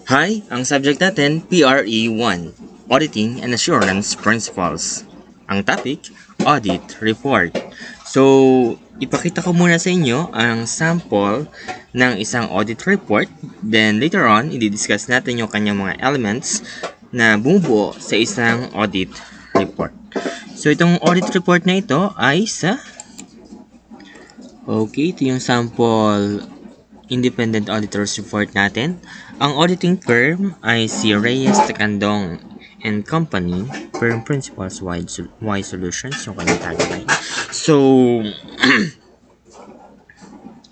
Hi, ang subject natin, PRE1, Auditing and Assurance Principles. Ang topic, Audit Report. So, ipakita ko muna sa inyo ang sample ng isang audit report. Then later on, i-discuss natin yung kanyang mga elements na bumubuo sa isang audit report. So, itong audit report na ito ay ito yung sample independent auditor's report natin. Ang auditing firm ay si Reyes Tacandong and Company, Firm Principals Y Solutions, yung kanyang tagline. So,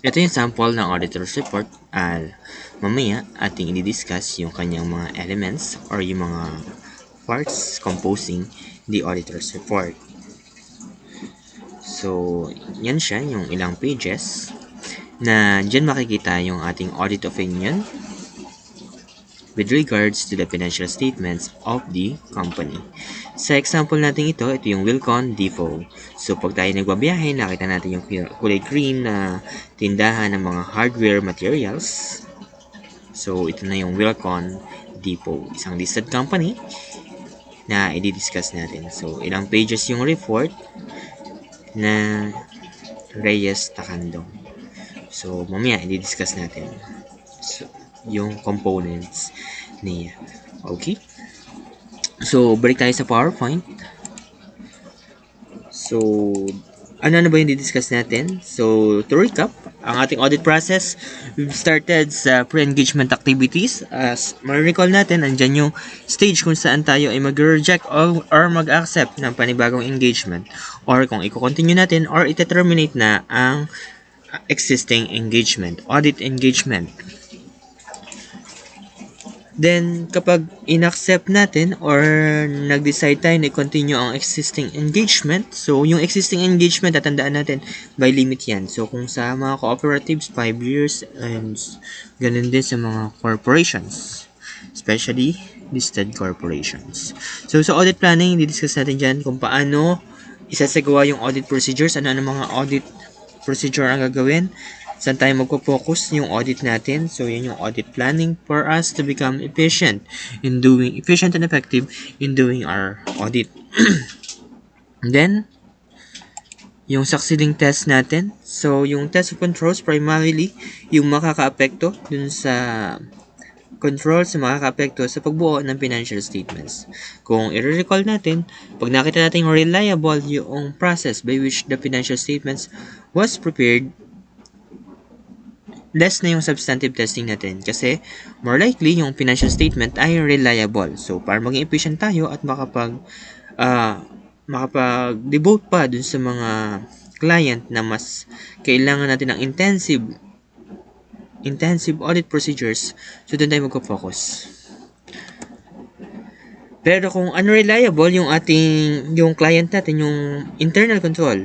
ito yung sample ng auditor's report. Mamaya, ating i-discuss yung kanyang mga elements or yung mga parts composing the auditor's report. So, yan siya, yung ilang pages na dyan makikita yung ating audit opinion with regards to the financial statements of the company. Sa example natin ito yung Wilcon Depot. So, pag tayo nagbabiyahe, nakita natin yung kulay green na tindahan ng mga hardware materials. So, ito na yung Wilcon Depot. Isang listed company na i-discuss natin. So, ilang pages yung report na Reyes Tacandong. So, mamaya, i-discuss natin yung components niya. Okay? So, balik tayo sa PowerPoint. So, ano ba yung di-discuss natin? So, to recap, ang ating audit process, we've started sa pre-engagement activities. As ma-recall natin, andyan yung stage kung saan tayo ay mag-reject or mag-accept ng panibagong engagement. Or kung i-continue natin or i-terminate na ang existing engagement, audit engagement. Then, kapag inaccept natin or nag-decide tayo na i-continue ang existing engagement, so yung existing engagement, tatandaan natin, by limit yan. So, kung sa mga cooperatives, 5 years, and ganun din sa mga corporations, especially listed corporations. So, sa audit planning, di-discuss natin dyan kung paano isasagawa yung audit procedures, ano mga audit procedure ang gagawin, saan tayo magpo-focus yung audit natin. So, yun yung audit planning for us to become efficient and effective in doing our audit. Then, yung succeeding test natin. So, yung test of controls primarily yung makaka-apekto dun sa controls na makaka-apekto sa pagbuo ng financial statements. Kung i-recall natin, pag nakita natin reliable yung process by which the financial statements was prepared, less na yung substantive testing natin kasi more likely yung financial statement ay reliable. So, para maging efficient tayo at makapag-devote pa dun sa mga client na mas kailangan natin ng intensive audit procedures, so doon tayo magpo-focus. Pero kung unreliable yung client natin, yung internal control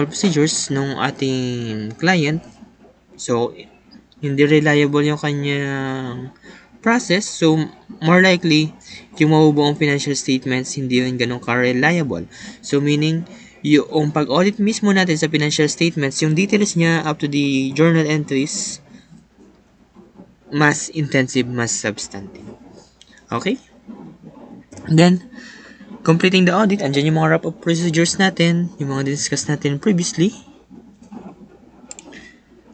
procedures ng ating client, so hindi reliable yung kanyang process, so more likely yung mabubuong financial statements hindi yun ganun ka-reliable. So meaning yung pag-audit mismo natin sa financial statements, yung details niya up to the journal entries, mas intensive, mas substantive. Okay? Then, completing the audit, andyan yung mga wrap-up procedures natin, yung mga discuss natin previously.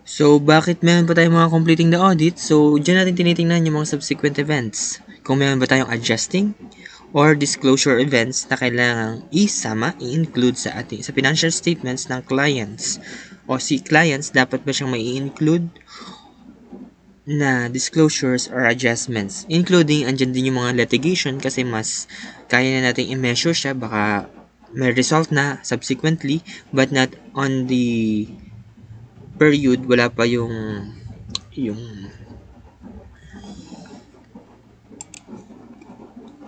So, bakit meron pa tayong mga completing the audit? So, dyan natin tinitingnan yung mga subsequent events. Kung meron ba tayong adjusting or disclosure events na kailangang i-include sa financial statements ng clients. O si clients, dapat ba siyang mai-include na disclosures or adjustments, including andyan din yung mga litigation kasi mas kaya na natin i-measure siya, baka may result na subsequently but not on the period, wala pa yung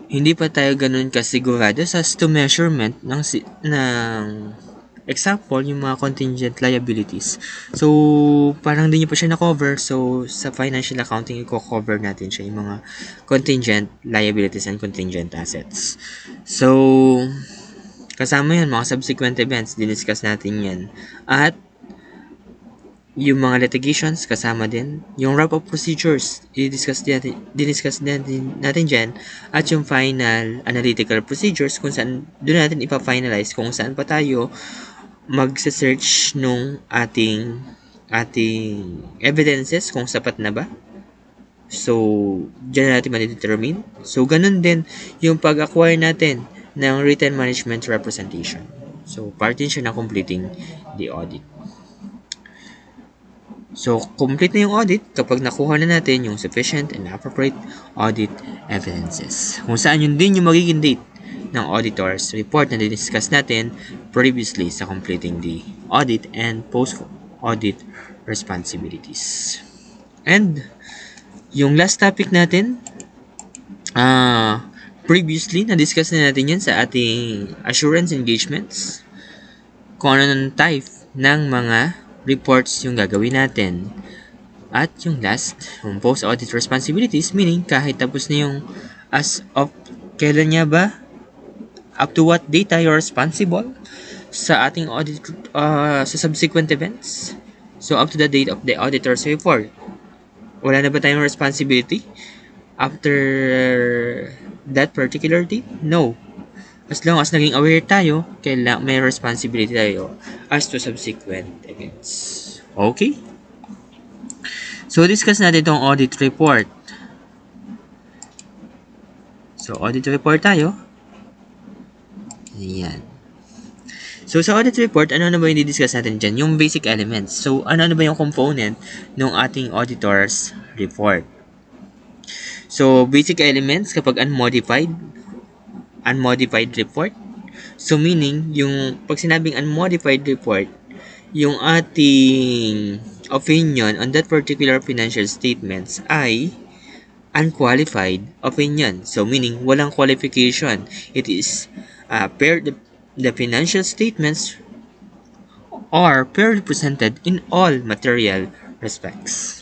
hindi pa tayo ganun kasigurado sa to measurement ng example, yung mga contingent liabilities. So, parang hindi nyo pa siya na-cover. So, sa financial accounting, i-cover natin siya, yung mga contingent liabilities and contingent assets. So, kasama yan, mga subsequent events, diniscuss natin yan. At, Yung mga litigations, kasama din. Yung wrap-up procedures, diniscuss natin dyan. At yung final analytical procedures, kung saan doon natin ipa-finalize kung saan pa tayo magse-search nung ating evidences kung sapat na ba. So, dyan natin ma-determine. So, ganun din yung pag-acquire natin ng written management representation. So, part din siya na completing the audit. So, complete na yung audit kapag nakuha na natin yung sufficient and appropriate audit evidences. Kung saan yun din yung magiging date ng auditor's report na discuss natin previously sa completing the audit and post-audit responsibilities. And, yung last topic natin, previously, na-discuss na natin yan sa ating assurance engagements. Kung ano ng type ng mga reports yung gagawin natin. At yung last, yung post-audit responsibilities, meaning kahit tapos na yung as of kailan niya ba, up to what date tayo responsible sa ating audit, sa subsequent events. So, up to the date of the auditor's report. Wala na ba tayong responsibility after that particular date? No. As long as naging aware tayo, kailangan may responsibility tayo as to subsequent events. Okay? So, discuss natin itong audit report. So, audit report tayo. Ayan. So, sa audit report, ano ba yung di-discuss natin dyan? Yung basic elements. So, ano ba yung component ng ating auditor's report? So, basic elements kapag unmodified report. So, meaning, yung pag sinabing unmodified report, yung ating opinion on that particular financial statements ay unqualified opinion. So, meaning, walang qualification. It is the financial statements are fairly presented in all material respects.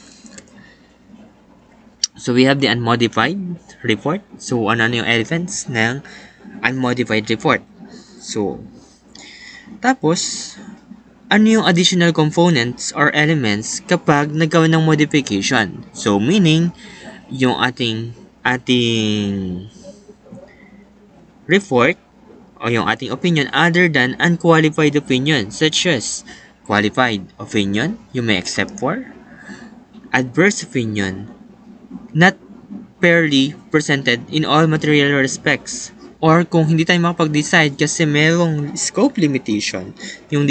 So, we have the unmodified report. So, ano yung elements ng unmodified report? So, tapos, ano yung additional components or elements kapag nagkaroon ng modification? So, meaning, yung ating report o yung ating opinion other than unqualified opinion, such as qualified opinion, you may accept for, adverse opinion, not fairly presented in all material respects, or kung hindi tayo makapag-decide kasi merong scope limitation, yung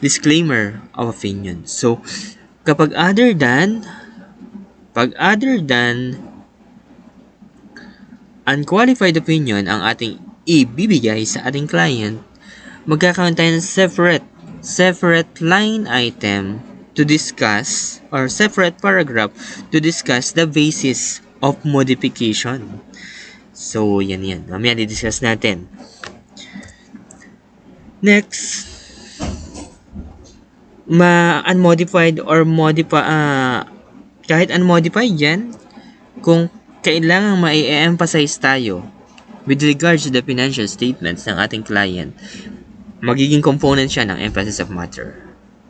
disclaimer of opinion. So, kapag other than unqualified opinion ang ating ibibigay sa ating client, magkakaroon tayo ng separate line item to discuss or separate paragraph to discuss the basis of modification. So, yan. Mamaya di-discuss natin. Next, unmodified or kahit unmodified yan, kung kailangan ma-emphasize tayo with regards to the financial statements ng ating client, magiging component siya ng emphasis of matter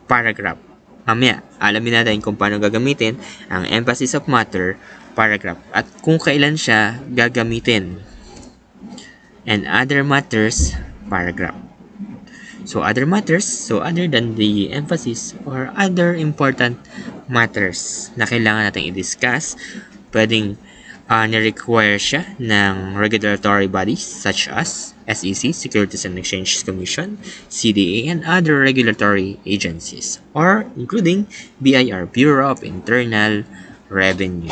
paragraph. Mamaya, alamin natin kung paano gagamitin ang emphasis of matter paragraph at kung kailan siya gagamitin. And other matters paragraph. So, other matters, so other than the emphasis or other important matters na kailangan natin i-discuss, pwedeng ni-require siya ng regulatory bodies such as SEC, Securities and Exchange Commission, CDA, and other regulatory agencies, or including BIR, Bureau of Internal Revenue.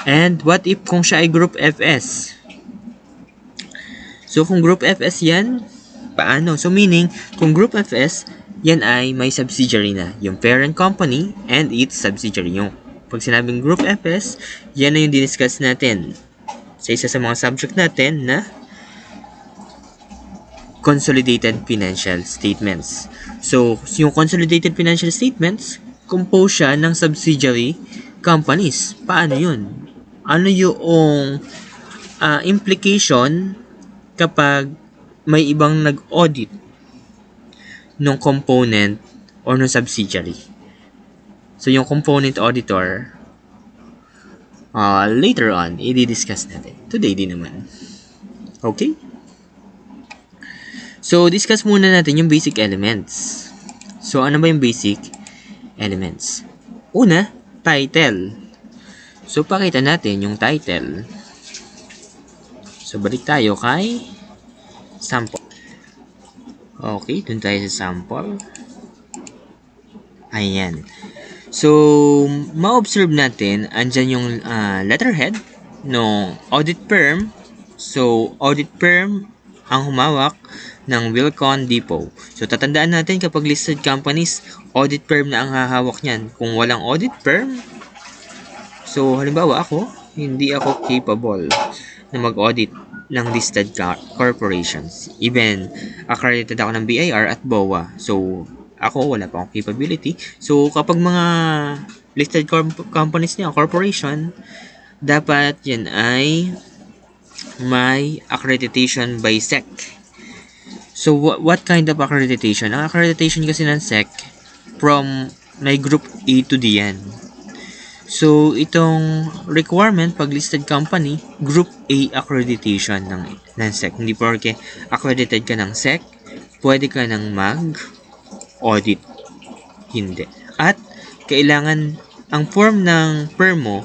And what if kung siya ay Group FS? So, kung Group FS yan, paano? So, meaning, kung Group FS, yan ay may subsidiary na. Yung parent company and its subsidiary. Yung pag sinabing Group FS, yan na yung diniscuss natin sa isa sa mga subject natin na consolidated financial statements. So, yung consolidated financial statements, compose siya ng subsidiary companies. Paano yun? Ano yung implication kapag may ibang nag-audit ng component or no subsidiary. So, yung component auditor, later on, i-discuss natin. Today din naman. Okay? So, discuss muna natin yung basic elements. So, ano ba yung basic elements? Una, title. So, pakita natin yung title. So, balik tayo kay sample. Okay, dun tayo sa sample. Ayan. So, ma-observe natin, andyan yung letterhead ng audit firm. So, audit firm ang humawak ng Wilcon Depot. So, tatandaan natin kapag listed companies, audit firm na ang hahawak niyan. Kung walang audit firm, so, halimbawa ako, hindi ako capable na mag-audit ng listed corporations. Even, accredited ako ng BIR at BOA. So, ako, wala pa akong capability. So, kapag mga listed companies niya, corporation, dapat yan ay may accreditation by SEC. So, what kind of accreditation? Ang accreditation kasi ng SEC, from may group A to D yan. So, itong requirement pag listed company, Group A accreditation ng SEC. Hindi porke accredited ka ng SEC, pwede ka nang mag-audit. Hindi. At, kailangan, ang form ng firm mo,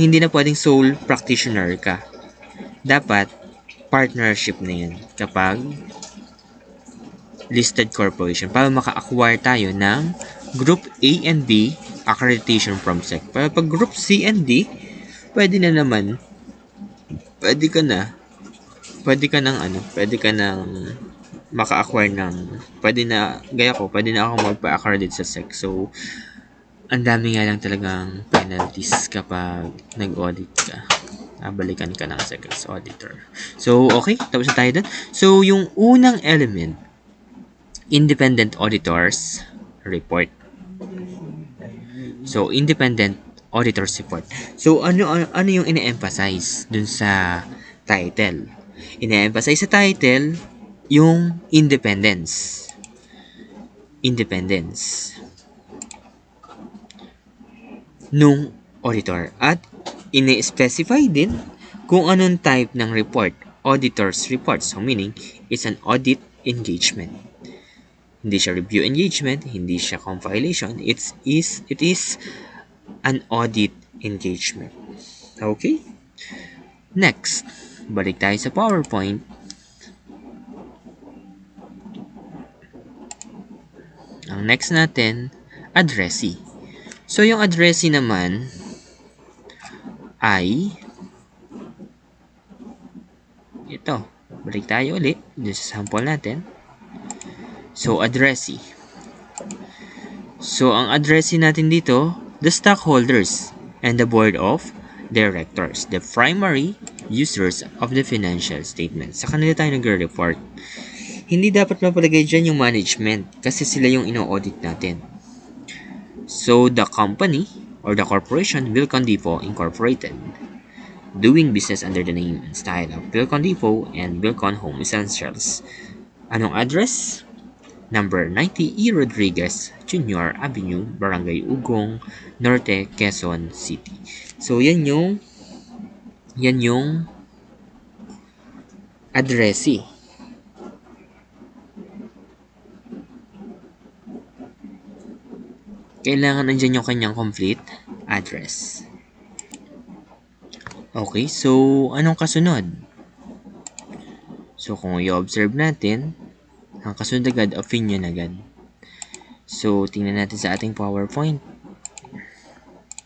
hindi na pwedeng sole practitioner ka. Dapat, partnership na yan kapag listed corporation para maka-acquire tayo ng Group A and B accreditation from SEC. Pero pag Group C and D, pwede na naman, pwede ka nang maka-acquire ng, pwede na ako magpa-accredit sa SEC. So, ang dami nga lang talagang penalties kapag nag-audit ka. Balikan ka ng SEC as auditor. So, okay, tapos na tayo dun. So, yung unang element, independent auditors report. So, independent auditors report. So, ano yung ine-emphasize dun sa title? Ine-emphasize sa title yung independence. Independence nung auditor. At ine-specify din kung anong type ng report. Auditor's report. So, meaning, it's an audit engagement. Hindi siya review engagement, hindi siya compilation. It is an audit engagement. Okay? Next, balik tayo sa PowerPoint. Ang next natin, addressee. So, yung addressee naman ay ito. Balik tayo ulit dun sa sample natin. So, addressee. So, ang addressee natin dito, the stockholders and the board of directors, the primary users of the financial statement. Sa kanila tayo nagre-report. Hindi dapat mapalagay dyan yung management kasi sila yung ino-audit natin. So, the company or the corporation Wilcon Depot Incorporated, doing business under the name and style of Wilcon Depot and Wilcon Home Essentials. Anong address? Number 90 E. Rodriguez Jr. Avenue, Barangay Ugong, Norte, Quezon City. So, yan yung addressee. Kailangan nandyan yung kanyang complete address. Okay, so, anong kasunod? So, kung i-observe natin, ang kasunod agad, opinion agad. So, tingnan natin sa ating PowerPoint.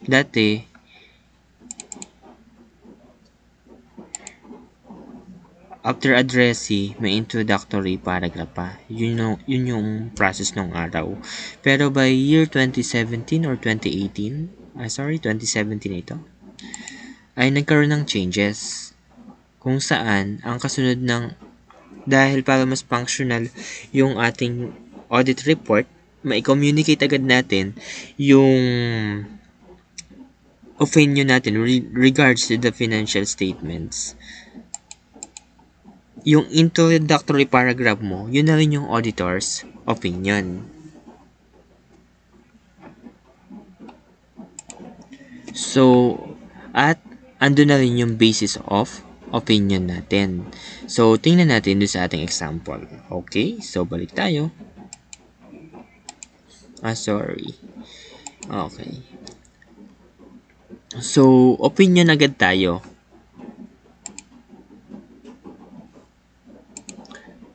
Dati, after addressee, may introductory paragraph pa. Yun yung process nung araw. Pero by year 2017 or 2018, 2017 ito, ay nagkaroon ng changes kung saan ang kasunod ng, dahil para mas functional yung ating audit report, mai-communicate agad natin yung opinion natin regards to the financial statements. Yung introductory paragraph mo, yun na rin yung auditor's opinion. So, at ando na rin yung basis of opinion natin. So, tingnan natin doon sa ating example. Okay? So, balik tayo. Sorry. Okay. So, opinion agad tayo.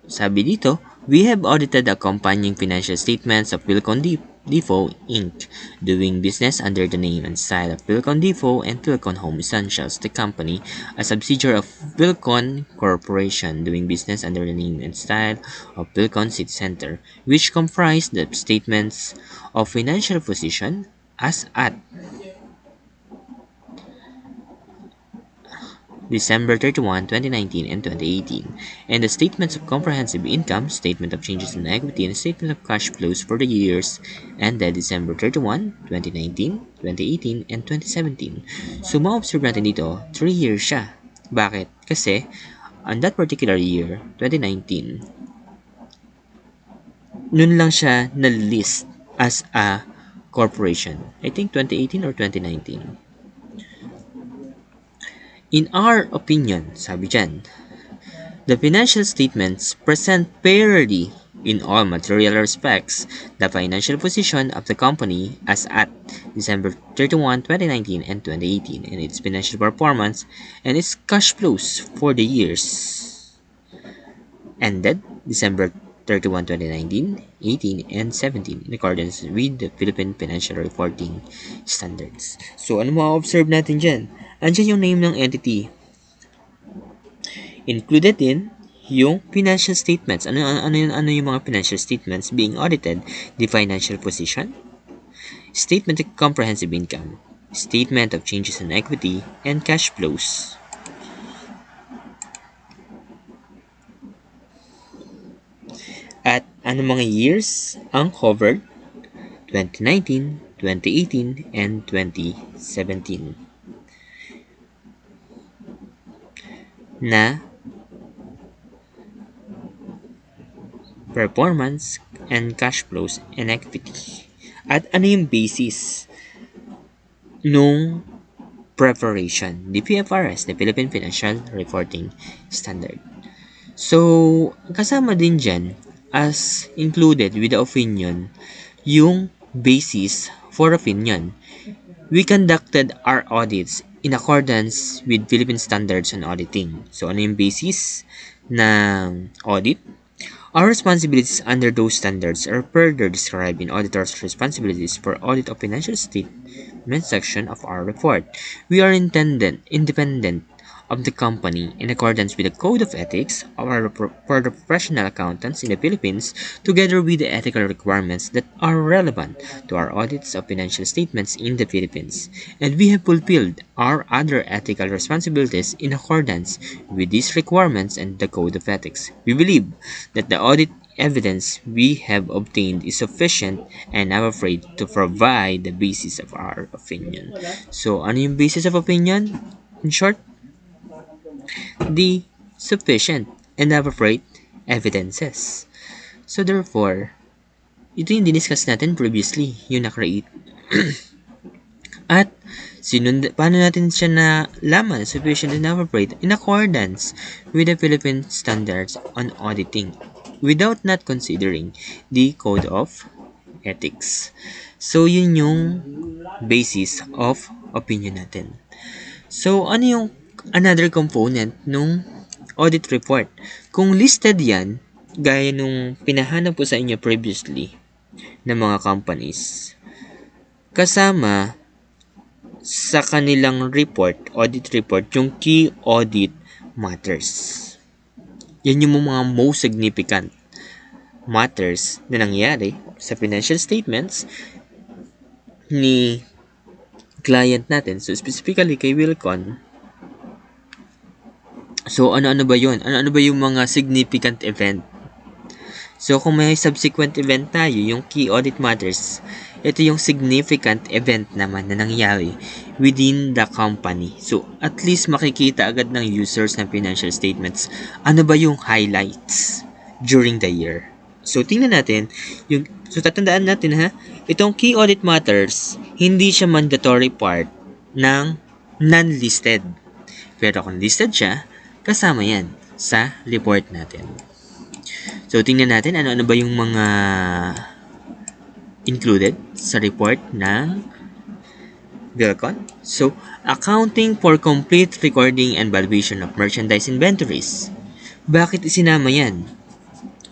Sabi dito, we have audited accompanying financial statements of Philcon Defoe Inc., doing business under the name and style of Philcon Defoe and Philcon Home Essentials, the company, a subsidiary of Philcon Corporation, doing business under the name and style of Philcon City Center, which comprise the statements of financial position as at December 31, 2019 and 2018, and the statements of comprehensive income, statement of changes in equity, and statement of cash flows for the years ended December 31, 2019, 2018, and 2017. So, ma-observe natin dito, 3 years siya. Bakit? Kasi, on that particular year, 2019, nun lang siya na-list as a corporation. I think 2018 or 2019. In our opinion, sabi dyan, the financial statements present fairly in all material respects the financial position of the company as at December 31, 2019 and 2018 and its financial performance and its cash flows for the years ended December 31, 2019, 18, and 17 in accordance with the Philippine Financial Reporting Standards. So, ano ma-observe natin dyan? Andyan yung name ng entity. Included in yung financial statements. Ano yung mga financial statements being audited? The financial position, statement of comprehensive income, statement of changes in equity, and cash flows. At ano mga years ang covered? 2019, 2018, and 2017 na performance and cash flows and equity. At ano yung basis nung preparation? The PFRS, the Philippine Financial Reporting Standard. So, kasama din dyan, as included with the opinion, yung basis for opinion. We conducted our audits in accordance with Philippine Standards on Auditing. So, ano yung basis ng audit? Our responsibilities under those standards are further described in Auditor's Responsibilities for Audit of Financial Statement section of our report. We are independent of the company in accordance with the Code of Ethics for the professional accountants in the Philippines, together with the ethical requirements that are relevant to our audits of financial statements in the Philippines. And we have fulfilled our other ethical responsibilities in accordance with these requirements and the Code of Ethics. We believe that the audit evidence we have obtained is sufficient and I'm afraid to provide the basis of our opinion. So, ano yung basis of opinion? In short, the sufficient and appropriate evidences. So therefore, ito yung diniscuss natin previously, yung na-create. At paano natin siya nalaman, sufficient and appropriate, in accordance with the Philippine Standards on Auditing, without not considering the Code of Ethics. So yun yung basis of opinion natin. So ano yung another component nung audit report? Kung listed yan, gaya nung pinahanap ko sa inyo previously ng mga companies, kasama sa kanilang report, audit report, yung key audit matters. Yan yung mga most significant matters na nangyari sa financial statements ni client natin. So, specifically kay Wilcon. So, ano-ano ba yun? Ano-ano ba yung mga significant event? So, kung may subsequent event tayo, yung key audit matters, ito yung significant event naman na nangyari within the company. So, at least makikita agad ng users ng financial statements, ano ba yung highlights during the year. So, tingnan natin, tatandaan natin ha, itong key audit matters, hindi siya mandatory part ng non-listed. Pero kung listed siya, kasama yan sa report natin. So, tingnan natin ano-ano ba yung mga included sa report ng Vilcon. So, accounting for complete recording and valuation of merchandise inventories. Bakit isinama yan?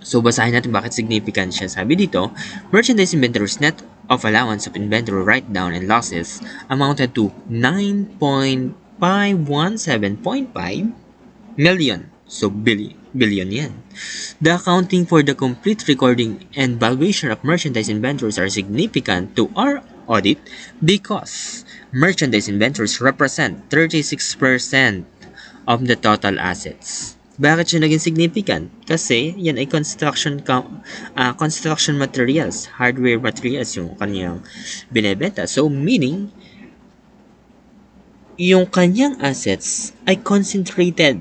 So, basahin natin bakit significant siya. Sabi dito, merchandise inventories net of allowance of inventory write-down and losses amounted to 9.517.5 million. So, billion yan. The accounting for the complete recording and valuation of merchandise inventories are significant to our audit because merchandise inventories represent 36% of the total assets. Bakit siya naging significant? Kasi yan ay construction materials, hardware materials yung kanyang binebenta. So, meaning, yung kanyang assets ay concentrated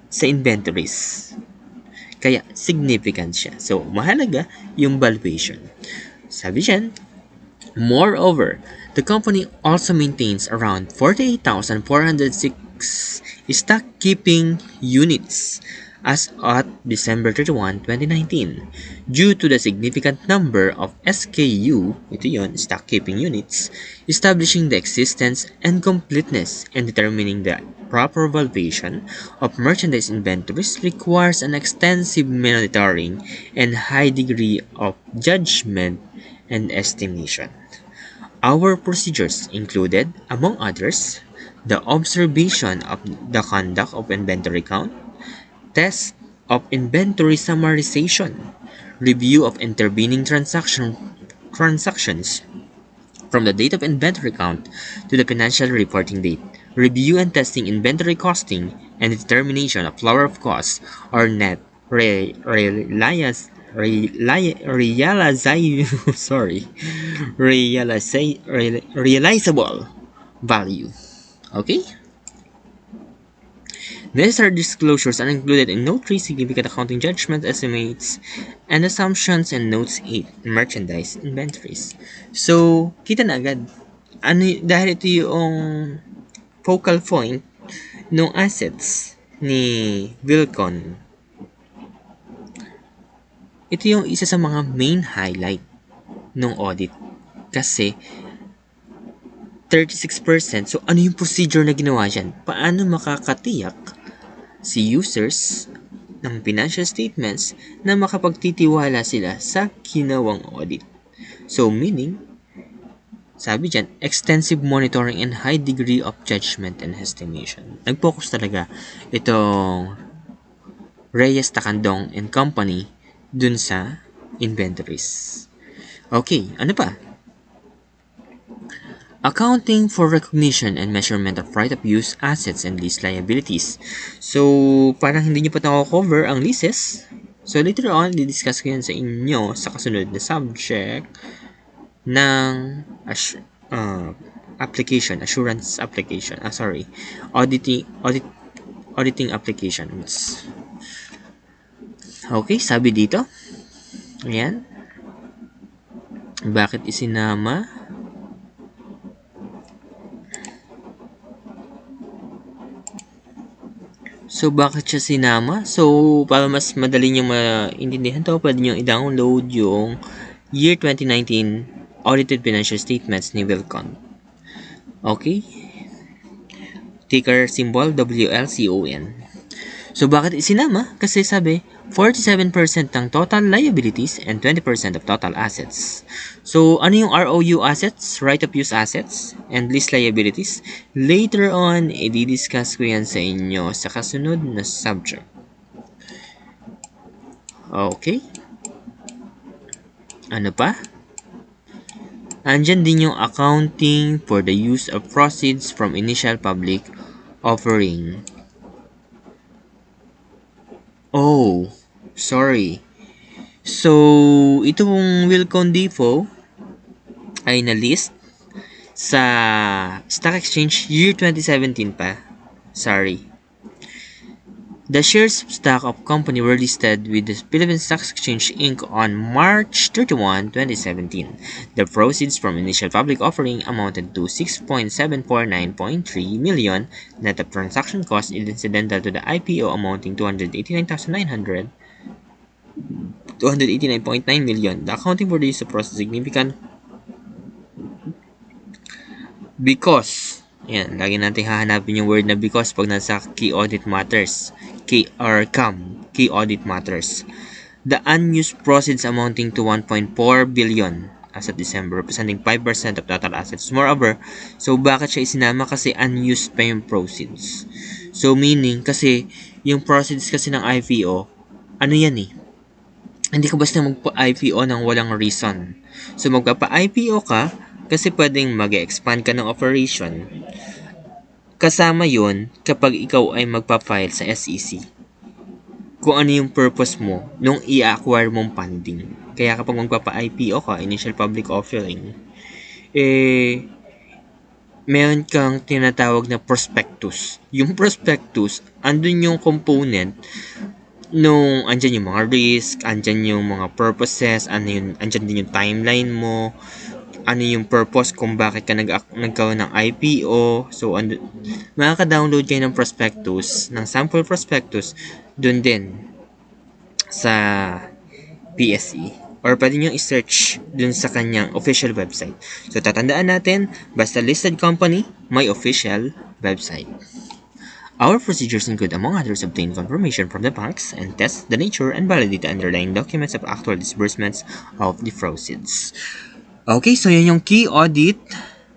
sa inventories. Kaya, significant siya. So, mahalaga yung valuation. Sabi dyan, moreover, the company also maintains around 48,406 stock-keeping units as at December 31, 2019. Due to the significant number of SKU, ito yun, stock-keeping units, establishing the existence and completeness and determining the proper valuation of merchandise inventories requires an extensive monitoring and high degree of judgment and estimation. Our procedures included, among others, the observation of the conduct of inventory count, test of inventory summarization, review of intervening transactions from the date of inventory count to the financial reporting date, review and testing inventory costing, and determination of floor of costs or net realizable value. Okay? Necessary disclosures are included in Note 3, Significant Accounting Judgment, Estimates, and Assumptions, and Notes 8, Merchandise Inventories. So, kita na agad. Dahil ito yung focal point ng assets ni Vilcon. Ito yung isa sa mga main highlight ng audit. Kasi, 36%. So, ano yung procedure na ginawa dyan? Paano makakatiyak si users ng financial statements na makapagtitiwala sila sa ginawang audit? So, meaning, sabi dyan, extensive monitoring and high degree of judgment and estimation. Nag-focus talaga itong Reyes Takandong and Company dun sa inventories. Okay, ano pa? Accounting for recognition and measurement of right-of-use assets and lease liabilities. So, parang hindi nyo pa na-cover ang leases. So, later on, didiscuss ko yan sa inyo sa kasunod na subject ng assurance application. Auditing applications. Okay, sabi dito. Ayan. Bakit isinama? So, bakit siya sinama? So, para mas madali nyo maintindihan to, pwede nyo i-download yung year 2019 audited financial statements ni Vilcon. Okay? Ticker symbol WLCON. So, bakit isinama? Kasi sabi, 47% ng total liabilities and 20% of total assets. So, ano yung ROU assets, right-of-use assets, and lease liabilities? Later on, i-discuss ko yan sa inyo sa kasunod na subject. Okay? Ano pa? Andyan din yung accounting for the use of proceeds from initial public offering. Oh, sorry. So, itong Vilcon Depot ay na-list sa Stock Exchange year 2017 pa. Sorry. The shares of stock of company were listed with the Philippine Stock Exchange Inc. on March 31, 2017. The proceeds from initial public offering amounted to 6.749.3 million, net of transaction costs incidental to the IPO amounting to 289.9 million. The accounting for the use of process significant because, yan, lagi natin hahanapin yung word na because pag nasa key audit matters. Key audit matters. The unused proceeds amounting to 1.4 billion as of December, representing 5% of total assets. Moreover, so bakit siya isinama? Kasi unused pa yung proceeds. So meaning, kasi yung proceeds kasi ng IPO, ano yan eh, hindi ka basta magpa-IPO ng walang reason. So magpapa-IPO ka kasi pwedeng mag-expand ka ng operation. Kasama yun kapag ikaw ay magpa-file sa SEC. Kung ano yung purpose mo nung i-acquire mong funding. Kaya kapag magpapa-IPO ka, initial public offering, meron kang tinatawag na prospectus. Yung prospectus, andun yung component nung andyan yung mga risk, andyan yung mga purposes, andyan din yung timeline mo, ano yung purpose kung bakit ka nagkaroon ng IPO. So, makaka-download kayo ng prospectus, ng sample prospectus, dun din sa PSE. Or pwede nyo i-search dun sa kanyang official website. So, tatandaan natin, basta listed company, may official website. Our procedures include, among others, obtain confirmation from the banks and test the nature and validity the underlying documents of actual disbursements of the proceeds. Okay, so yun yung key audit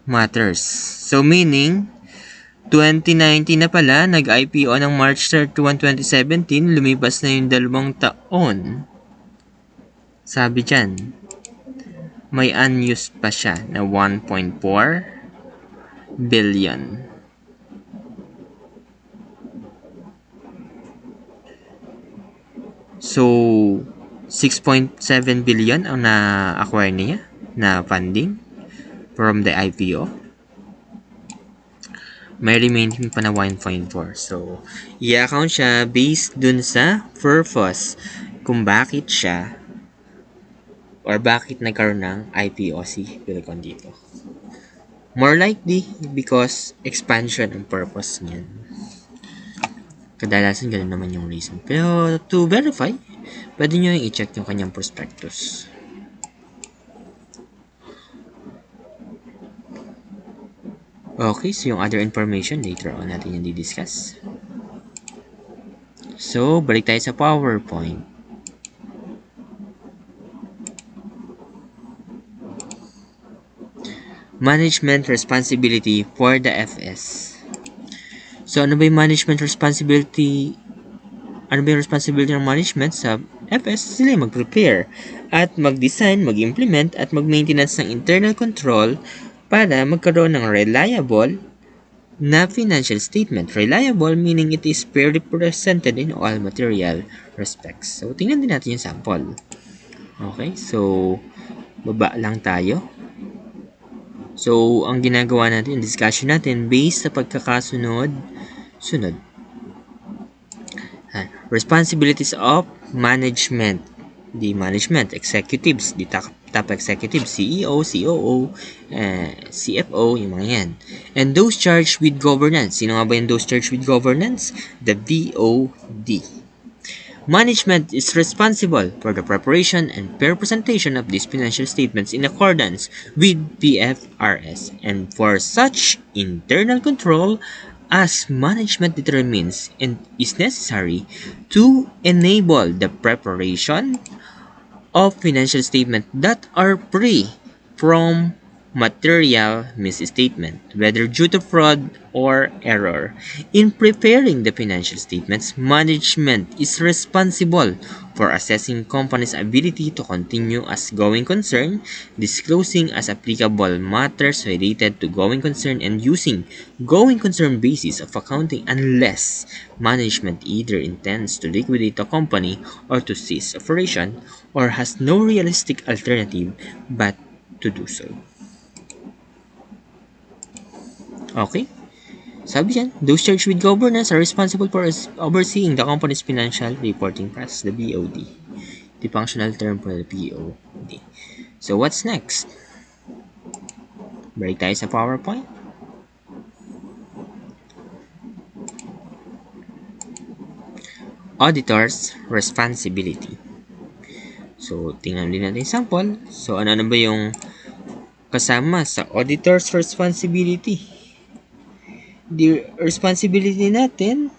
matters. So meaning, 2019 na pala, nag-IPO ng March 31, 2017, lumipas na yung 2 taon. Sabi dyan, may unused pa siya na 1.4 billion. So, 6.7 billion ang na-acquire niya na funding from the IPO. May remaining pa na 1.4. So, i-account siya based dun sa purpose kung bakit siya or bakit nagkaroon ng IPO si Bilicon dito. More likely because expansion ang purpose niyan. Kadalasan ganun naman yung reason. Pero to verify, pwede nyo yung i-check yung kanyang prospectus. Okay, so yung other information, later on natin yung di-discuss. So, balik tayo sa PowerPoint. Management responsibility for the FS. So, ano ba yung management responsibility? Ano ba yung responsibility ng management sa FS? Sila yung mag-prepare at mag-design, mag-implement at mag-maintenance ng internal control para magkaroon ng reliable na financial statement. Reliable meaning it is fairly presented in all material respects. So, tingnan din natin yung sample. Okay, so, baba lang tayo. So, ang ginagawa natin, discussion natin, based sa pagkakasunod, responsibilities of management. The management executives, the top executives, CEO, COO, CFO, yung mga yan. And those charged with governance. Sino nga ba yung those charged with governance? The BOD. Management is responsible for the preparation and fair presentation of these financial statements in accordance with PFRS and for such internal control as management determines and is necessary to enable the preparation of financial statements that are free from material misstatement, whether due to fraud or error. In preparing the financial statements, management is responsible for assessing company's ability to continue as going concern, disclosing as applicable matters related to going concern, and using going concern basis of accounting unless management either intends to liquidate the company or to cease operation or has no realistic alternative but to do so. Okay? Sabi dyan, those charged with governance are responsible for overseeing the company's financial reporting process, the BOD. The functional term for the BOD. So what's next? Balik tayo sa PowerPoint. Auditor's responsibility. So, tingnan din natin sample. So, ano ba yung kasama sa auditor's responsibility? The responsibility natin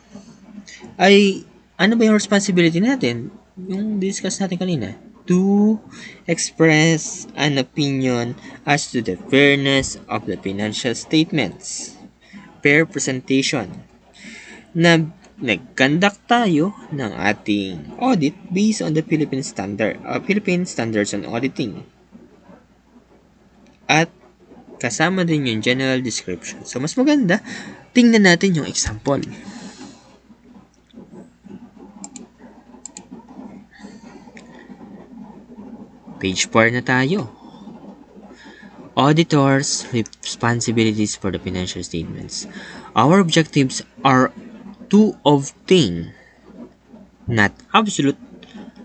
ay, ano ba yung responsibility natin? Yung discuss natin kanina. To express an opinion as to the fairness of the financial statements. Fair presentation. Na nag-conduct tayo ng ating audit based on the Philippine Standards on Auditing. At kasama din yung general description. So, mas maganda, tingnan natin yung example. Page 4 na tayo. Auditors' responsibilities for the financial statements. Our objectives are to obtain not absolute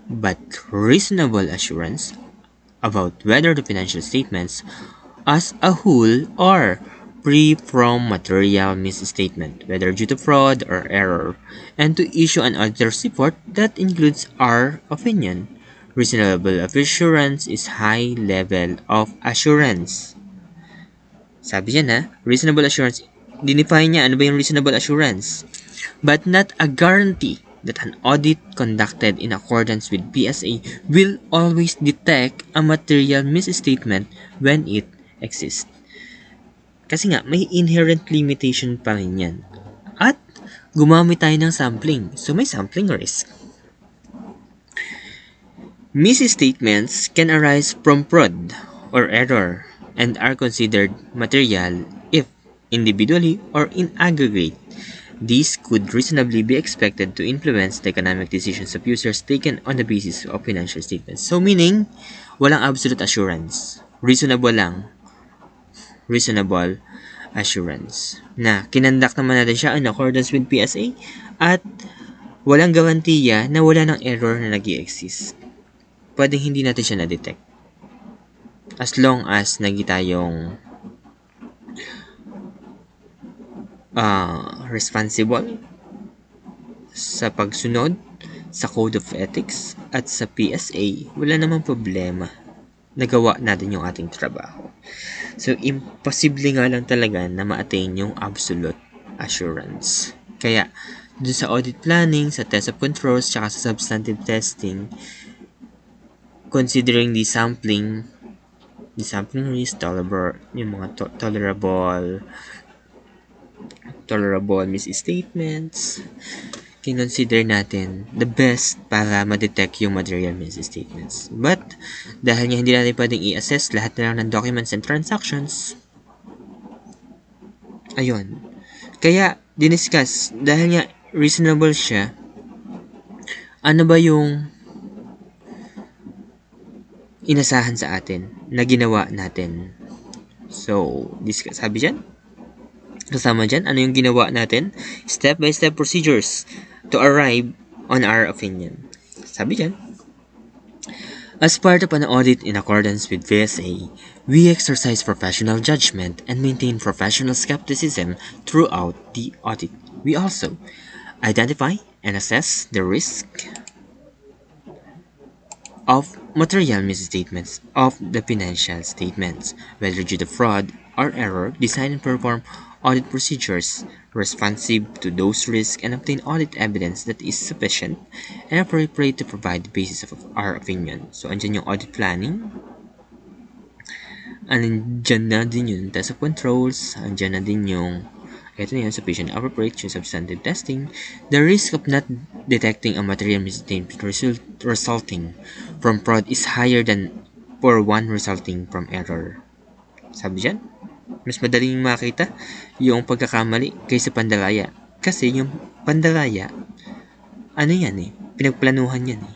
but reasonable assurance about whether the financial statements as a whole are free from material misstatement, whether due to fraud or error, and to issue an auditor's report that includes our opinion. Reasonable assurance is high level of assurance. Sabi niya na, reasonable assurance, dinefine niya ano ba yung reasonable assurance, but not a guarantee that an audit conducted in accordance with PSA will always detect a material misstatement when it exists. Kasi nga, may inherent limitation pa rin yan. At gumamit tayo ng sampling. So, may sampling risk. Misstatements can arise from fraud or error and are considered material if individually or in aggregate. These could reasonably be expected to influence the economic decisions of users taken on the basis of financial statements. So, meaning, walang absolute assurance. Reasonable lang. Reasonable assurance. Na, kinandak naman natin siya in accordance with PSA at walang garantiya na wala ng error na nag-i-exist. Pwedeng hindi natin siya na-detect. As long as nagi tayong responsible sa pagsunod sa Code of Ethics at sa PSA, wala namang problema. Nagawa natin yung ating trabaho. So, imposible nga lang talaga na ma-attain yung absolute assurance. Kaya, dun sa audit planning, sa test of controls, tsaka sa substantive testing, considering the sampling risk, yung mga tolerable misstatements, kinonsider natin the best para ma-detect yung material misstatements. But, dahil nga hindi natin pwedeng i-assess lahat na lang ng documents and transactions, ayun. Kaya, diniscuss, dahil nga reasonable siya, ano ba yung inasahan sa atin na ginawa natin? So, discuss, sabi dyan, kasama dyan, ano yung ginawa natin? Step-by-step procedures to arrive on our opinion. Sabi dyan, as part of an audit in accordance with VSA, we exercise professional judgment and maintain professional skepticism throughout the audit. We also identify and assess the risk of material misstatements of the financial statements, whether due to fraud or error, design and perform audit procedures responsive to those risks and obtain audit evidence that is sufficient and appropriate to provide the basis of our opinion. So, andyan yung audit planning, andyan na din yung test of controls, andyan na din yung sufficient appropriate yung substantive testing. The risk of not detecting a material misstatement resulting from fraud is higher than for one resulting from error. Sabi dyan, mas madaling makita yung pagkakamali kaysa pandalaya. Kasi yung pandalaya, pinagplanuhan yan eh.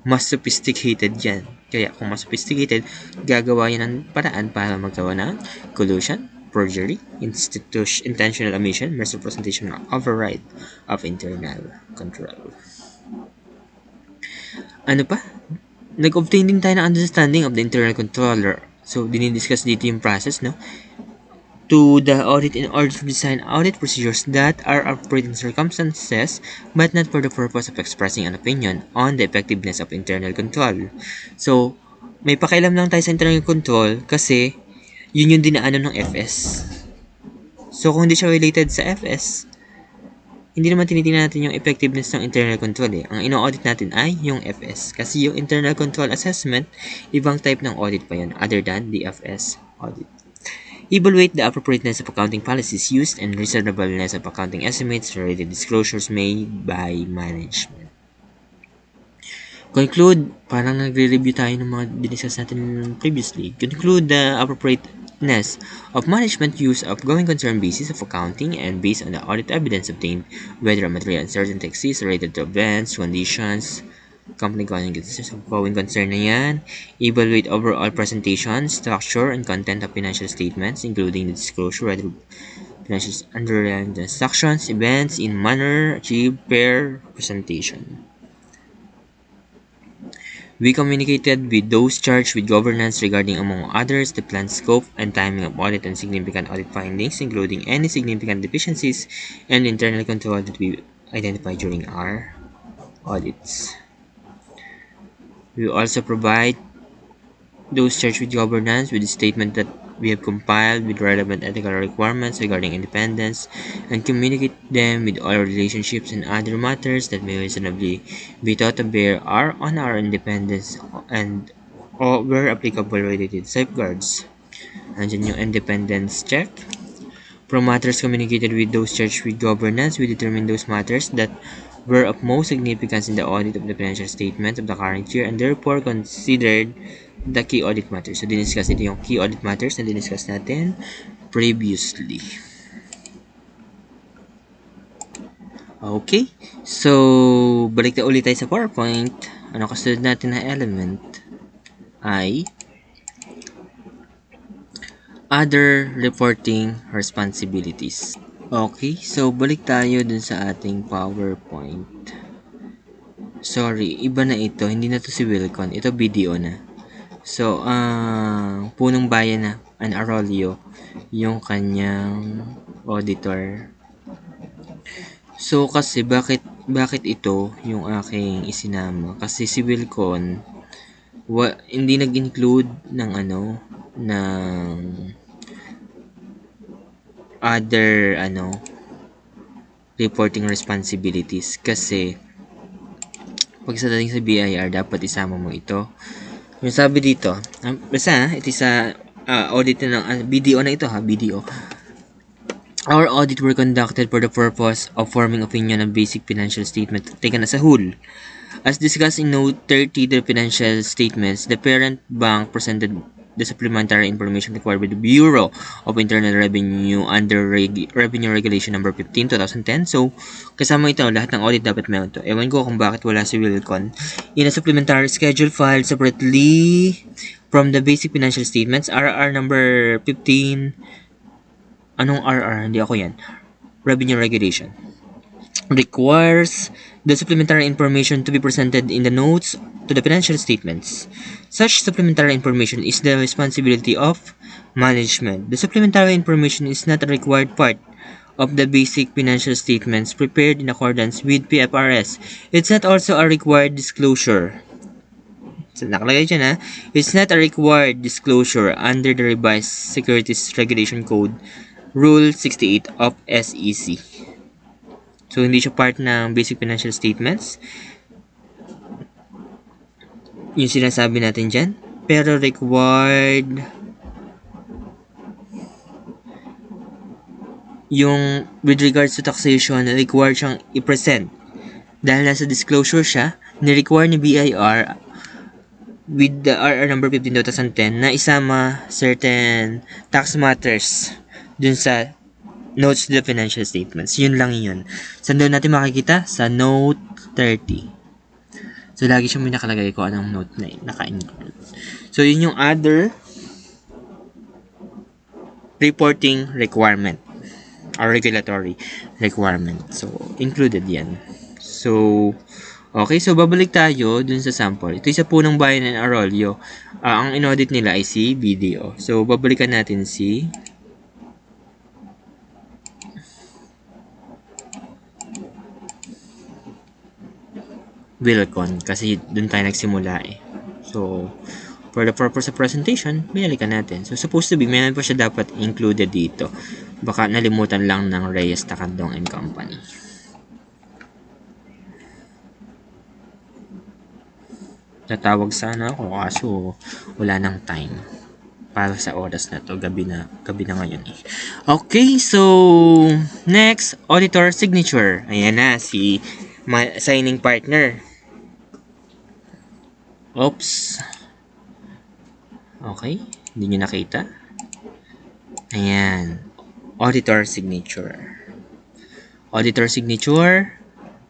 Mas sophisticated yan. Kaya kung mas sophisticated, gagawa yan ng paraan para magawa ng collusion, perjury, intentional omission, misrepresentation, or override of internal control. Ano pa? Nag-obtain din tayo ng understanding of the internal controller. So, dinidiscuss dito yung process, no? To the audit in order to design audit procedures that are appropriate in circumstances but not for the purpose of expressing an opinion on the effectiveness of internal control. So, may pakialam lang tayo sa internal control kasi yun yung dinaanan ng FS. So, kung hindi siya related sa FS, hindi naman tinitingnan natin yung effectiveness ng internal control eh. Ang ino-audit natin ay yung FS. Kasi yung internal control assessment, ibang type ng audit pa yun other than the FS audit. Evaluate the appropriateness of accounting policies used and reasonableness of accounting estimates related disclosures made by management. Conclude, parang nagre-review tayo ng mga diniscuss natin previously. Conclude the appropriateness of management use of going concern basis of accounting and based on the audit evidence obtained, whether a material uncertainty exists related to events, conditions, company going concern na yan. Evaluate overall presentation, structure, and content of financial statements, including the disclosure whether financial underlying transactions, events, in manner, achieve, pair, presentation. We communicated with those charged with governance regarding, among others, the planned scope and timing of audit and significant audit findings, including any significant deficiencies and internal control that we identified during our audits. We also provide those charged with governance with a statement that we have compiled with relevant ethical requirements regarding independence and communicate them with all relationships and other matters that may reasonably be thought to bear are on our independence and or where applicable related safeguards. Andyan yung independence check. From matters communicated with those charged with governance, we determine those matters that were of most significance in the audit of the financial statement of the current year and therefore considered the key audit matters. So, diniscuss ito yung key audit matters na diniscuss natin previously. Okay. So, balik na ulit tayo sa PowerPoint. Ano kasunod natin na element ay other reporting responsibilities. Okay, so balik tayo dun sa ating PowerPoint. Sorry, iba na ito. Hindi na to si Wilcon. Ito video na. So, Punong Bayan na, an Arroyo, yung kanyang auditor. So, kasi bakit ito yung aking isinama? Kasi si Wilcon, hindi nag-include ng other reporting responsibilities kasi pag sa dating sa BIR dapat isama mo ito. Yung sabi dito, basta ito sa audit ng BDO na ito BDO. Our audit were conducted for the purpose of forming opinion on basic financial statement taken as a whole. As discussed in Note 30 to the financial statements, the parent bank presented the supplementary information required by the Bureau of Internal Revenue under Revenue Regulation number 15, 2010. So, kasama ito, lahat ng audit dapat meron to. Ewan ko kung bakit wala si Wilcon. In a supplementary schedule filed separately from the basic financial statements, RR number 15, anong RR? Hindi ako yan. Revenue Regulation requires the supplementary information to be presented in the notes to the financial statements. Such supplementary information is the responsibility of management. The supplementary information is not a required part of the basic financial statements prepared in accordance with PFRS. It's not also a required disclosure. So, nakalagay dyan It's not a required disclosure under the revised Securities Regulation Code, Rule 68 of SEC. So, hindi siya part ng basic financial statements. Yung sinasabi natin dyan. Pero required yung with regards to taxation, required siyang i-present. Dahil nasa disclosure siya, ni-require ni BIR with the RR number 15/2010 na isama certain tax matters dun sa notes to the financial statements. Yun lang yun. Saan doon natin makikita? Sa note 30. So, lagi siyang may nakalagay ko anong note na naka-include. So, yun yung other reporting requirement or regulatory requirement. So, included yan. So, okay. So, babalik tayo dun sa sample. Ito isa po ng Bayan and Arroyo. Ang in-audit nila ay si BDO. So, babalikan natin si Wilcon kasi dun tayo nagsimula eh. So, for the purpose of presentation, binalikan natin. So, supposed to be, meron pa siya dapat included dito. Baka nalimutan lang ng Reyes Takandong and Company. Tatawag sana ako kaso wala nang time para sa oras na to. Gabi na ngayon eh. Okay, so next, auditor signature. Ayan na, si signing partner. Oops. Okay, hindi nyo nakita. Ayan, auditor signature. Auditor signature,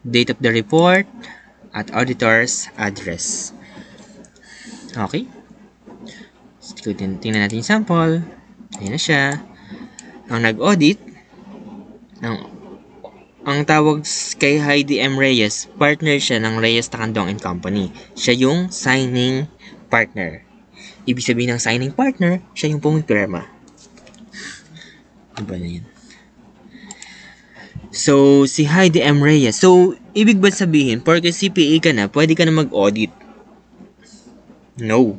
date of the report, at auditor's address. Okay. Tingnan natin yung sample. Ayan na siya. Ang nag-audit, ang tawag kay Heidi M. Reyes, partner siya ng Reyes Takandong and Company. Siya yung signing partner. Ibig sabihin ng signing partner, siya yung pumipirma. Diba na yun? So, si Heidi M. Reyes. So, ibig ba sabihin, porque CPA ka na, pwede ka na mag-audit? No.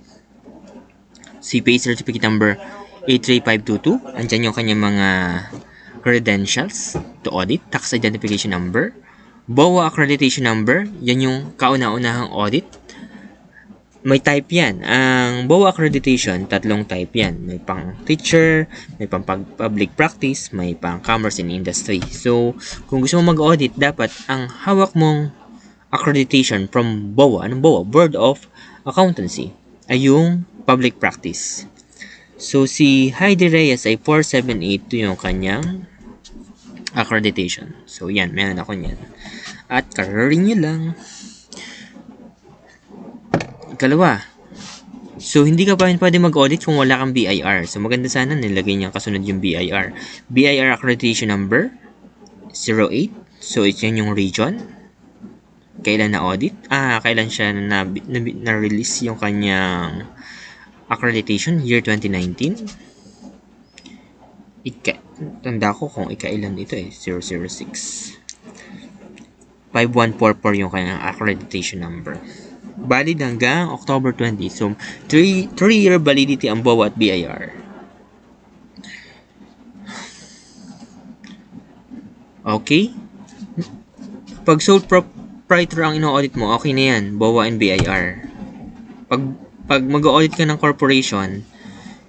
CPA Certificate Number 83522. Andyan yung kanyang mga credentials to audit. Tax Identification Number. BOA Accreditation Number. Yan yung kauna-unahang audit. May type yan. Ang BOA Accreditation, tatlong type yan. May pang teacher, may pang public practice, may pang commerce and industry. So, kung gusto mo mag-audit, dapat ang hawak mong accreditation from BOA, anong BOA? Board of Accountancy, ay yung public practice. So, si Heidi Reyes ay 478 yung kanyang accreditation. So, yan. Meron ako yan. At kararin nyo lang. Ikalawa. So, hindi ka pa rin pwede mag-audit kung wala kang BIR. So, maganda sana nilagay niyang kasunod yung BIR. BIR accreditation number 08. So, it's yan yung region. Kailan na audit? Kailan siya na-release yung kanyang accreditation? Year 2019. Tanda ko kung ikailan dito eh. 006. 5144 yung kanyang accreditation number. Valid hanggang October 20. So, 3-year validity ang BOA at BIR. Okay? Pag sole proprietor ang ino-audit mo, okay na yan. BOA and BIR. Pag mag-audit ka ng corporation,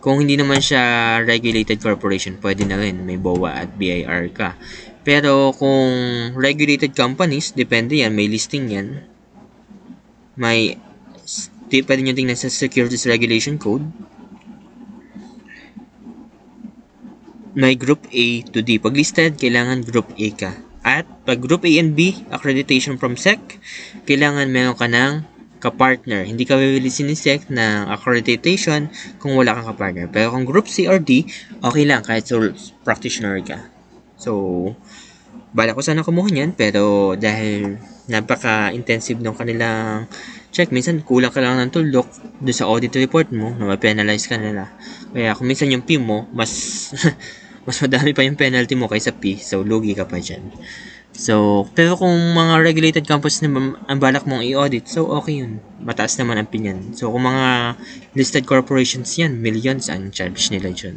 kung hindi naman siya regulated corporation, pwede na rin. May BOA at BIR ka. Pero kung regulated companies, depende yan. May listing yan. Pwede nyo tingnan sa Securities Regulation Code. May Group A to D. Pag listed, kailangan Group A ka. At pag Group A and B, accreditation from SEC, kailangan meron ka ng kapartner. Hindi ka bibilisin ni SEC ng accreditation kung wala kang kapartner. Pero kung Group C or D, okay lang kahit sole practitioner ka. So, bala ko sana kumuha niyan, pero dahil napaka-intensive ng kanilang check, minsan kulang ka lang ng tuldok doon sa audit report mo, na ma-penalize ka nila. Kaya kung minsan yung P mo, mas madami pa yung penalty mo kaysa P, so lugi ka pa dyan. So, pero kung mga regulated companies na ang balak mong i-audit, so okay yun. Mataas naman ang P niyan. So, kung mga listed corporations yan, millions ang charge nila dyan.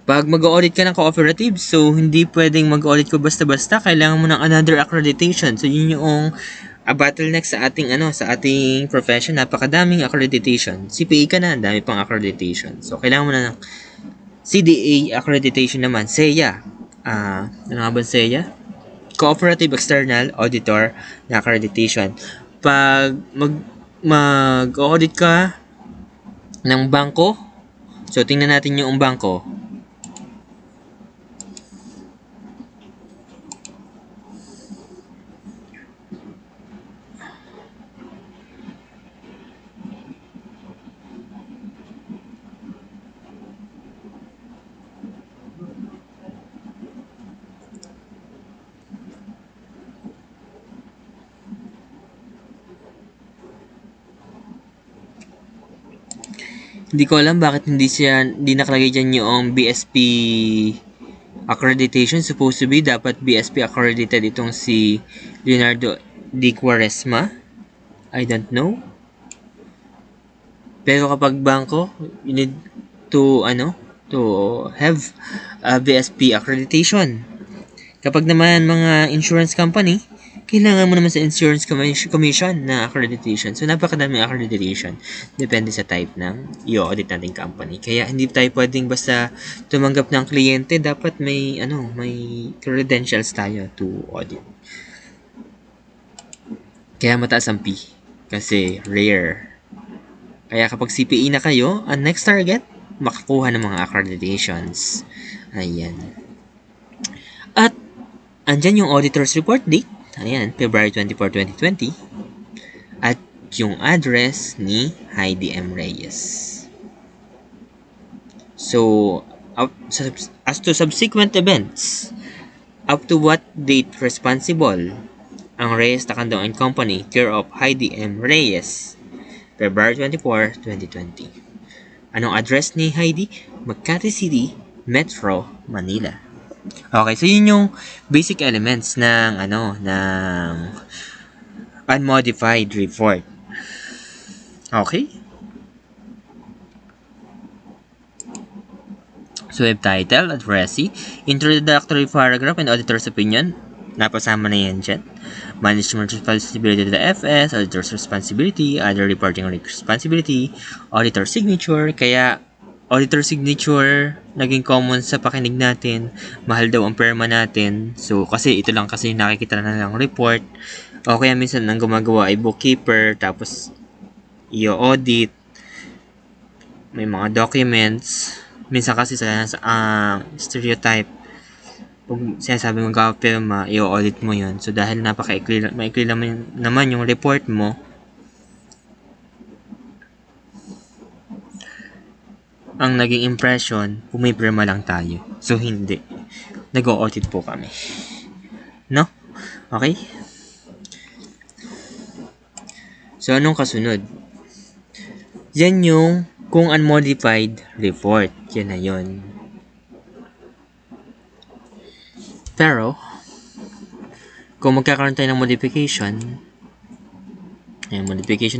Pag mag-audit ka ng cooperative, so hindi pwedeng mag-audit ko basta-basta, kailangan mo ng another accreditation. So yun yung bottleneck sa ating profession, napakadaming accreditation. CPA ka na, dami pang accreditation. So kailangan mo na ng CDA accreditation naman, SEA. Ano nga ba SEA? Cooperative External Auditor na accreditation. Pag mag-audit ka ng bangko, so tingnan natin yung bangko. Hindi ko alam bakit hindi nakalagay dyan yung BSP accreditation. Supposed to be, dapat BSP accredited itong si Leonardo D. Quaresma. I don't know. Pero kapag bangko, you need to, to have a BSP accreditation. Kapag naman mga insurance company, kailangan mo naman sa insurance commission na accreditation. So, napakadaming accreditation. Depende sa type ng i-audit nating company. Kaya, hindi tayo pwedeng basta tumanggap ng kliyente. Dapat may credentials tayo to audit. Kaya mataas ang P. Kasi rare. Kaya kapag CPA na kayo, ang next target, makakuha ng mga accreditations. Ayan. At, andyan yung auditor's report date. Ayan, February 24, 2020. At yung address ni Heidi M. Reyes. So, as to subsequent events, up to what date responsible ang Reyes Takandong and Company, care of Heidi M. Reyes, February 24, 2020. Anong address ni Heidi? Makati City, Metro, Manila. Okay, so yun yung basic elements ng unmodified report. Okay? So, web title, addressee, introductory paragraph, and auditor's opinion. Napasama na yan dyan. Management responsibility to the FS, auditor's responsibility, other reporting responsibility, auditor signature. Kaya, auditor signature, naging common sa pakinig natin. Mahal daw ang perma natin. So, kasi ito lang kasi nakikita na lang report. O kaya minsan ang gumagawa ay bookkeeper, tapos i-audit. May mga documents. Minsan kasi sa stereotype, pag sinasabi mong gawapirma, i-audit mo yun. So, dahil maikli naman yung report mo, ang naging impression, pumipirma lang tayo. So, hindi. Nag-audit po kami. No? Okay? So, anong kasunod? Yan yung kung unmodified report. Yan na yun. Pero, kung magkakaroon tayo ng modification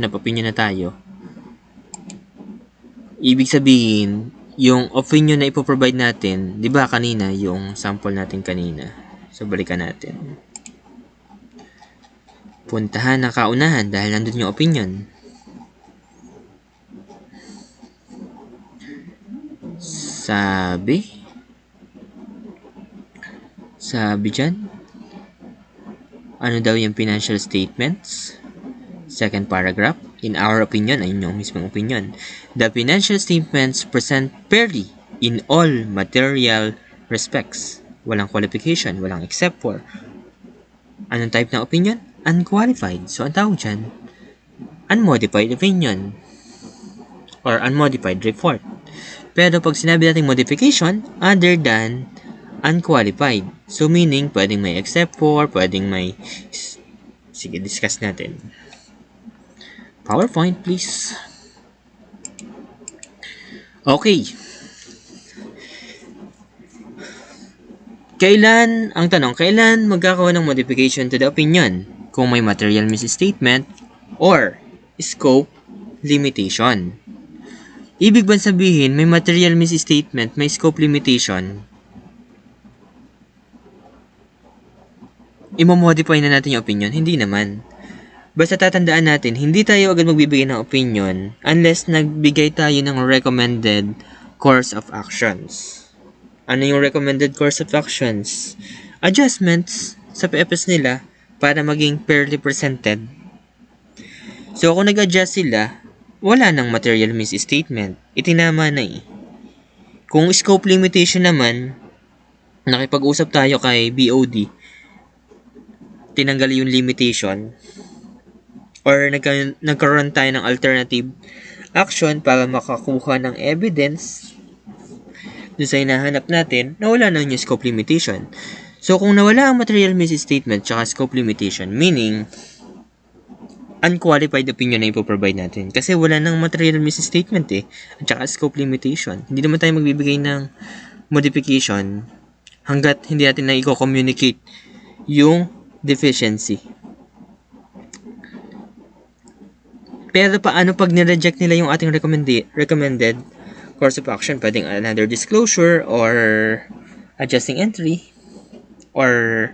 of opinion na tayo, ibig sabihin, yung opinion na ipoprovide natin, di ba kanina, yung sample natin kanina. So, balikan natin. Puntahan na kaunahan dahil nandun yung opinion. Sabi dyan, ano daw yung financial statements? Second paragraph, in our opinion, ayun yung mismong opinion. The financial statements present fairly in all material respects. Walang qualification, walang except for. Anong type ng opinion? Unqualified. So, ang tawag dyan, unmodified opinion or unmodified report. Pero pag sinabi natin modification, other than unqualified. So, meaning, pwedeng may except for, pwedeng may... Sige, discuss natin. PowerPoint, please. Okay. Kailan magkakaroon ng modification to the opinion? Kung may material misstatement or scope limitation. Ibig ba sabihin, may material misstatement, may scope limitation, i-modify na natin yung opinion? Hindi naman. Basta tatandaan natin, hindi tayo agad magbibigay ng opinion unless nagbigay tayo ng recommended course of actions. Ano yung recommended course of actions? Adjustments sa PFS nila para maging fairly presented. So, kung nag-adjust sila, wala nang material misstatement. Itinama na eh. Kung scope limitation naman, nakipag-usap tayo kay BOD, tinanggal yung limitation, or nagkaroon tayo ng alternative action para makakuha ng evidence doon sa hinahanap natin na wala nang yung scope limitation. So, kung nawala ang material misstatement tsaka scope limitation, meaning, unqualified opinion na ipoprovide natin. Kasi wala nang material misstatement at saka scope limitation. Hindi naman tayo magbibigay ng modification hanggat hindi natin na i-communicate yung deficiency. Pero paano pag nireject nila yung ating recommended course of action? Pwedeng another disclosure or adjusting entry or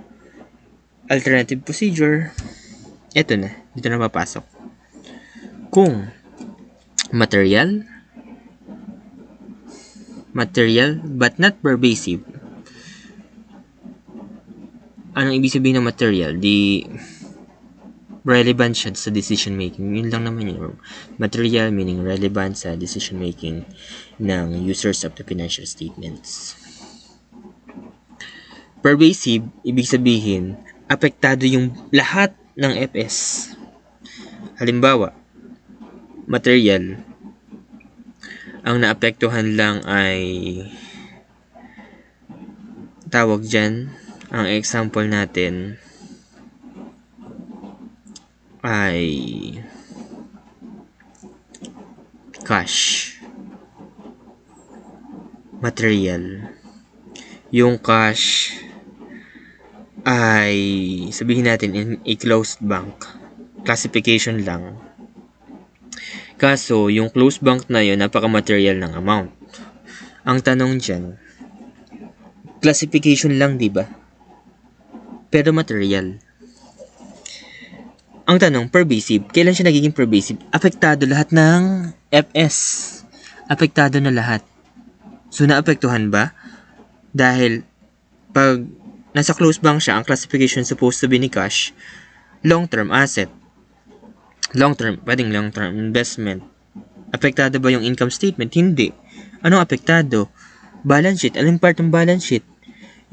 alternative procedure. Ito na. Dito na papasok. Kung material but not pervasive. Anong ibig sabihin ng material? Di relevant siya sa decision making. Yun lang naman yun. Material meaning relevant sa decision making ng users of the financial statements. Pervasive, ibig sabihin, apektado yung lahat ng FS. Halimbawa, material, ang naapektuhan lang ay tawag dyan, ang example natin ay cash. Material. Yung cash ay sabihin natin in a closed bank. Classification lang. Kaso, yung closed bank na yun, napaka-material ng amount. Ang tanong dyan, classification lang, di ba? Pero material. Ang tanong, pervasive. Kailan siya nagiging pervasive? Apektado lahat ng FS. Apektado na lahat. So, naapektuhan ba? Dahil, pag nasa closed bank siya, ang classification supposed to be ni cash, long-term asset. Pwedeng long-term investment. Apektado ba yung income statement? Hindi. Anong apektado? Balance sheet. Anong part ng balance sheet?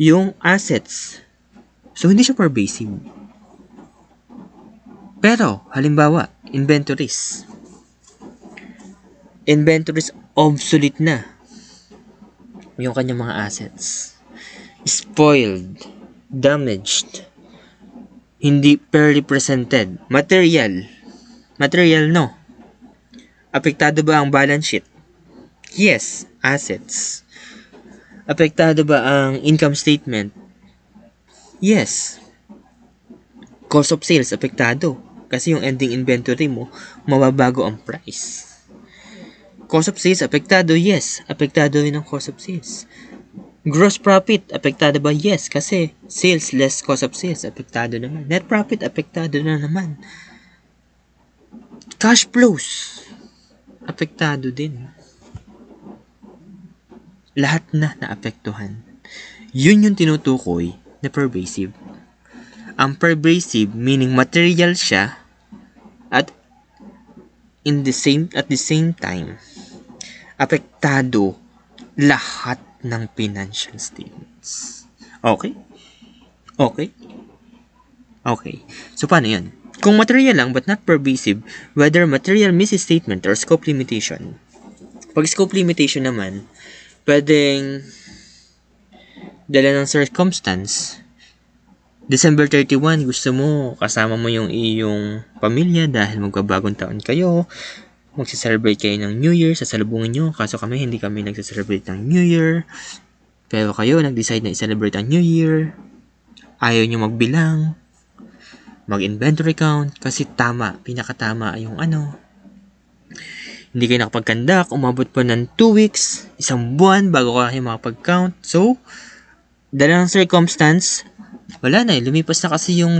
Yung assets. So, hindi siya pervasive. Pero, halimbawa, inventories. Inventories obsolete na. Yung kanyang mga assets. Spoiled. Damaged. Hindi fairly presented. Material, no. Apektado ba ang balance sheet? Yes, assets. Apektado ba ang income statement? Yes. Cost of sales, apektado. Kasi yung ending inventory mo, mababago ang price. Cost of sales, apektado? Yes. Apektado rin ang cost of sales. Gross profit, apektado ba? Yes. Kasi sales less cost of sales, apektado naman. Net profit, apektado na naman. Cash flows, apektado din. Lahat na naapektuhan. Yun yung tinutukoy na pervasive. Ang pervasive meaning material siya at at the same time apektado lahat ng financial statements. Okay? So paano yun? Kung material lang but not pervasive, whether material misstatement or scope limitation. Pag scope limitation naman, pwedeng dala ng circumstance. December 31, gusto mo, kasama mo yung iyong pamilya dahil magbabagong taon kayo, magsa-celebrate kayo ng New Year, sasalubungin nyo, kaso hindi kami nagsa-celebrate ng New Year, pero kayo nag-decide na i-celebrate ang New Year, ayaw nyo magbilang, mag-inventory count, kasi pinakatama yung hindi kayo nakapag-conduct, umabot pa ng 2 weeks, 1 buwan bago kayo makapag-count, so, dala ng circumstance, wala na lumipas na kasi yung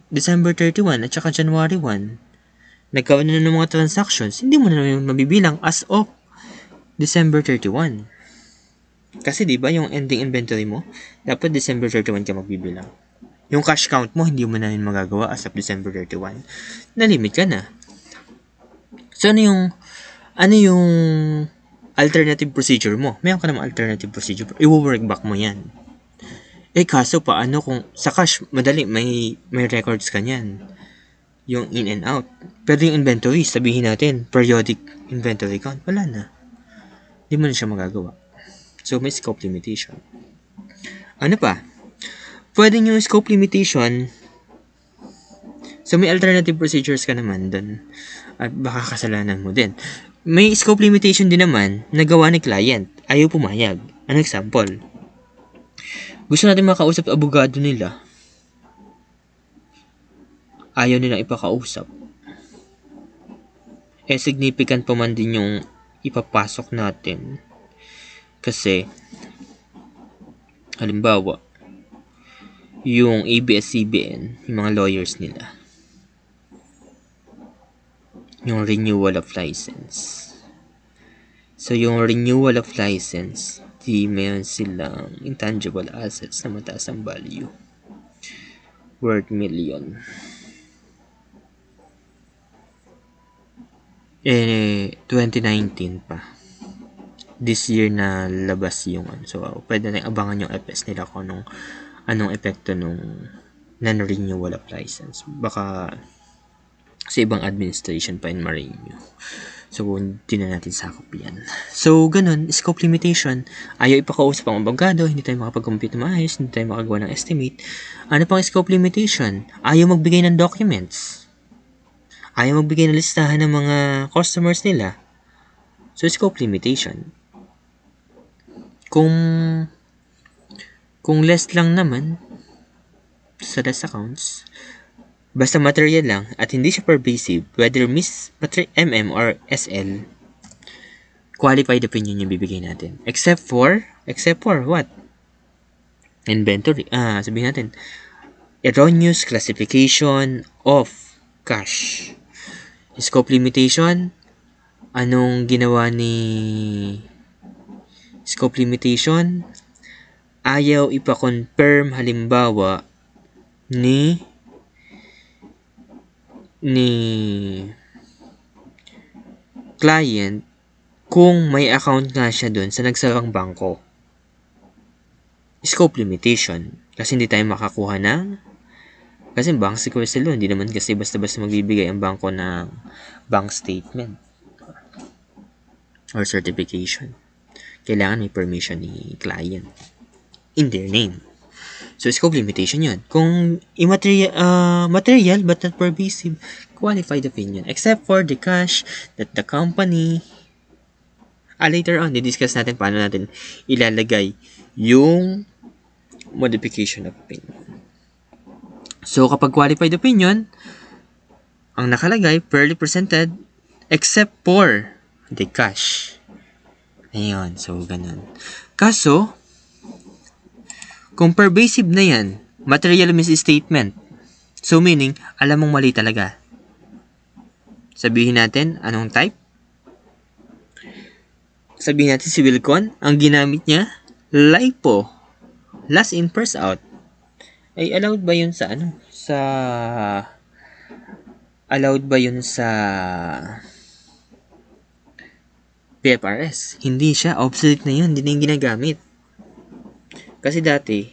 December 31 at saka January 1. Nagkaroon na ng mga transactions, hindi mo na yung mabibilang as of December 31. Kasi di ba yung ending inventory mo, dapat December 31 ka magbibilang. Yung cash count mo, hindi mo na yun magagawa as of December 31. Na-limit ka na. So, ano yung alternative procedure mo? Mayroon ka naman alternative procedure. I-work back mo yan. Kaso paano kung sa cash, madali, may records ka niyan. Yung in and out. Pero yung inventory, sabihin natin, periodic inventory count, wala na. Hindi mo na siya magagawa. So, may scope limitation. Ano pa? Pwedeng yung scope limitation So, may alternative procedures ka naman dun. At baka kasalanan mo din. May scope limitation din naman na gawa ni client. Ayaw pumayag. An example, gusto natin makausap abogado nila. Ayaw nila ipakausap. Significant pa man din yung ipapasok natin. Kasi, halimbawa, yung ABS-CBN, yung mga lawyers nila, yung renewal of license. So, yung renewal of license, di mayroon silang intangible assets na mataas ang value. Worth million. 2019 pa. This year na labas yung so pwede na abangan yung FS nila kung anong epekto nung non-renewal of license. Baka sa ibang administration pa in ma-renew. So, hindi na natin sakop yan. So, ganun, scope limitation. Ayaw ipakausap ang abogado, hindi tayo makapag-compute na maayos, hindi tayo makagawa ng estimate. Ano pang scope limitation? Ayaw magbigay ng documents. Ayaw magbigay ng listahan ng mga customers nila. So, scope limitation. Kung less lang naman sa less accounts, basta material lang at hindi siya pervasive, whether MM or SL, qualified opinion yung bibigay natin. Except for what? Inventory. Sabihin natin, erroneous classification of cash. Scope limitation, anong ginawa ni scope limitation? Ayaw ipa-confirm halimbawa ni client kung may account nga siya dun sa nagsarang bangko. Scope limitation. Kasi hindi tayo makakuha kasi bank security law, hindi naman kasi basta-basta magbibigay ang bangko ng bank statement or certification. Kailangan may permission ni client in their name. So, scope limitation yun. Kung material but not pervasive, qualified opinion. Except for the cash that the company, later on, di-discuss natin paano natin ilalagay yung modification of opinion. So, kapag qualified opinion, ang nakalagay, fairly presented, except for the cash. Ayun, so, ganun. Kaso, kung pervasive na yan, material misstatement. So, meaning, alam mong mali talaga. Sabihin natin, anong type? Sabihin natin si Wilcon, ang ginamit niya, LIFO. Last in, first out. Ay, allowed ba yun sa PFRS? Hindi siya. Obsolete na yun. Hindi na yung ginagamit. Kasi dati,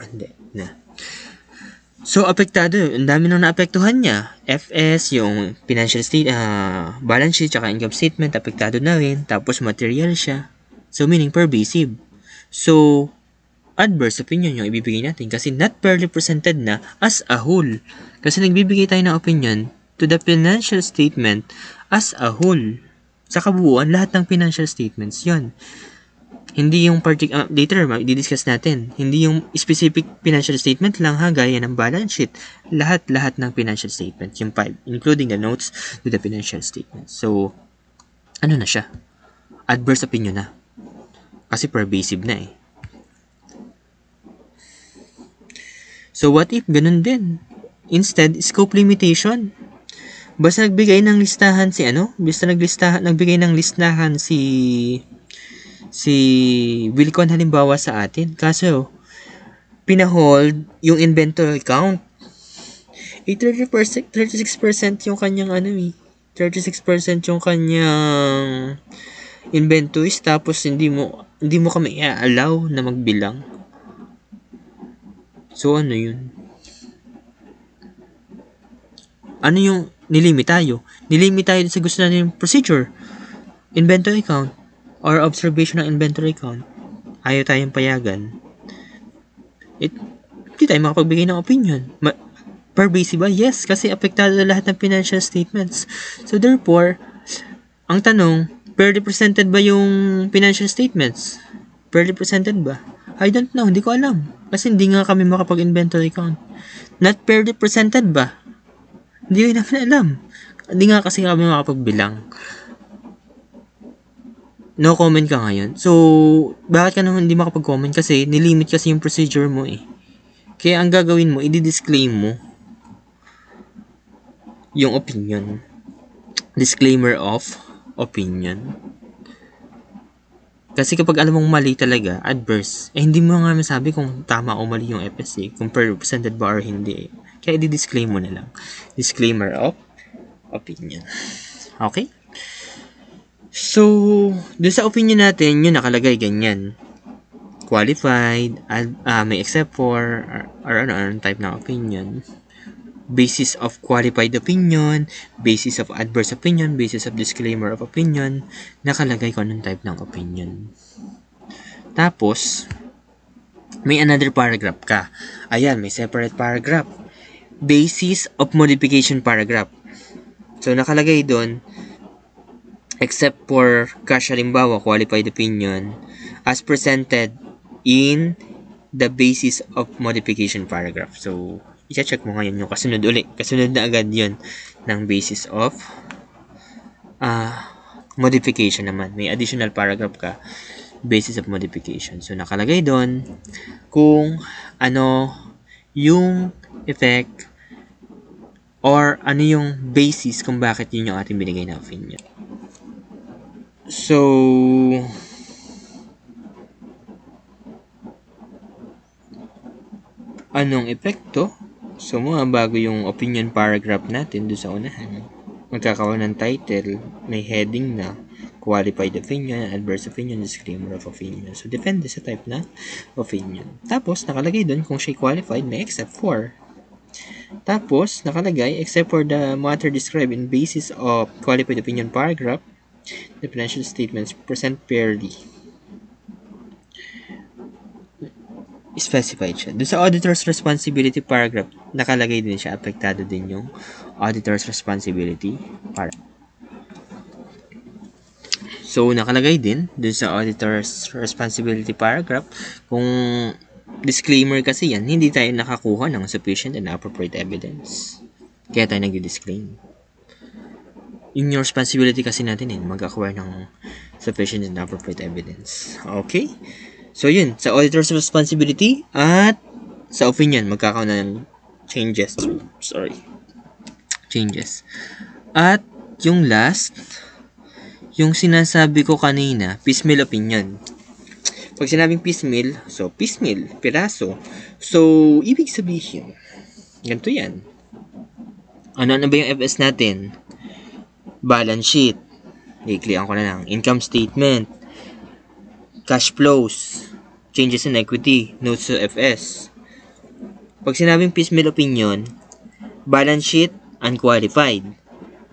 hindi na. So, apektado. Ang dami nang naapektuhan niya. FS, yung financial balance sheet, tsaka income statement, apektado na rin. Tapos, material siya. So, meaning pervasive. So, adverse opinion yung ibibigay natin kasi not fairly presented na as a whole. Kasi nagbibigay tayo ng opinion to the financial statement as a whole. Sa kabuuan, lahat ng financial statements yon. Hindi yung later, i-discuss natin. Hindi yung specific financial statement lang gaya ng balance sheet. Lahat ng financial statements, yung 5, including the notes to the financial statement. So, ano na siya? Adverse opinion na. Kasi pervasive na eh. So, what if ganun din? Instead, scope limitation. Basta nagbigay ng listahan nagbigay ng listahan si Wilcon halimbawa sa atin. Kaso, pinahold yung inventory count. 36% yung kanyang 36% yung kanyang inventories tapos hindi mo kami i-allow na magbilang. So, ano yun? Ano yung nilimit tayo? Nilimit tayo sa gusto natin yung procedure. Inventory count or observation ng inventory count. Ayaw tayong payagan. Hindi tayo makapagbigay ng opinion. Pervasive ba? Yes, kasi apektado lahat ng financial statements. So therefore, ang tanong, per represented ba yung financial statements? Per represented ba? I don't know, hindi ko alam. Kasi hindi nga kami makapag-inventory count. Not per represented ba? Hindi ko naman alam. Hindi nga kasi kami makapagbilang. No comment ka ngayon. So, bakit ka naman hindi makapag-comment? Kasi nilimit kasi yung procedure mo eh. Kaya ang gagawin mo, i-disclaim mo yung opinion. Disclaimer of opinion. Kasi kapag alam mong mali talaga, adverse, hindi mo nga masabi kung tama o mali yung FSA, kung represented ba or hindi. Kaya i-disclaim mo na lang. Disclaimer of opinion. Okay? So, dun sa opinion natin, yun nakalagay ganyan. Qualified, may except for, or anong type ng opinion. Basis of qualified opinion, basis of adverse opinion, basis of disclaimer of opinion, nakalagay ko anong type ng opinion. Tapos, may another paragraph ka. Ayan, may separate paragraph. Basis of modification paragraph. So, nakalagay doon, except for cash halimbawa, qualified opinion, as presented in the basis of modification paragraph. So, i-check mo ngayon yung kasunod ulit. Kasunod na agad yun ng basis of modification naman. May additional paragraph ka, basis of modification. So, nakalagay doon kung ano yung effect or ano yung basis kung bakit yun yung ating binigay na opinion. So, anong epekto? So, mga bago yung opinion paragraph natin doon sa unahan. Magkakaroon ng title, may heading na qualified opinion, adverse opinion, disclaimer of opinion. So, depende sa type na opinion. Tapos, nakalagay doon kung siya qualified, may except for. Tapos, nakalagay, except for the matter described in basis of qualified opinion paragraph, the financial statements present fairly. Specified siya. Doon sa auditor's responsibility paragraph, nakalagay din siya, apektado din yung auditor's responsibility paragraph. So, nakalagay din doon sa auditor's responsibility paragraph, kung disclaimer kasi yan, hindi tayo nakakuha ng sufficient and appropriate evidence. Kaya tayo nag-disclaim. Yung responsibility kasi natin mag-acquire ng sufficient and appropriate evidence. Okay? So, yun. Sa auditor's responsibility at sa opinion, magkakaroon ng changes. Changes. At yung last, yung sinasabi ko kanina, piecemeal opinion. Pag sinabing piecemeal, so piecemeal, piraso. So, ibig sabihin, ganito yan. Ano ba yung FS natin? Balance sheet. I-clickan ko na lang. Income statement. Cash flows, changes in equity, notes to FS. Pag sinabing piecemeal opinion, balance sheet, unqualified.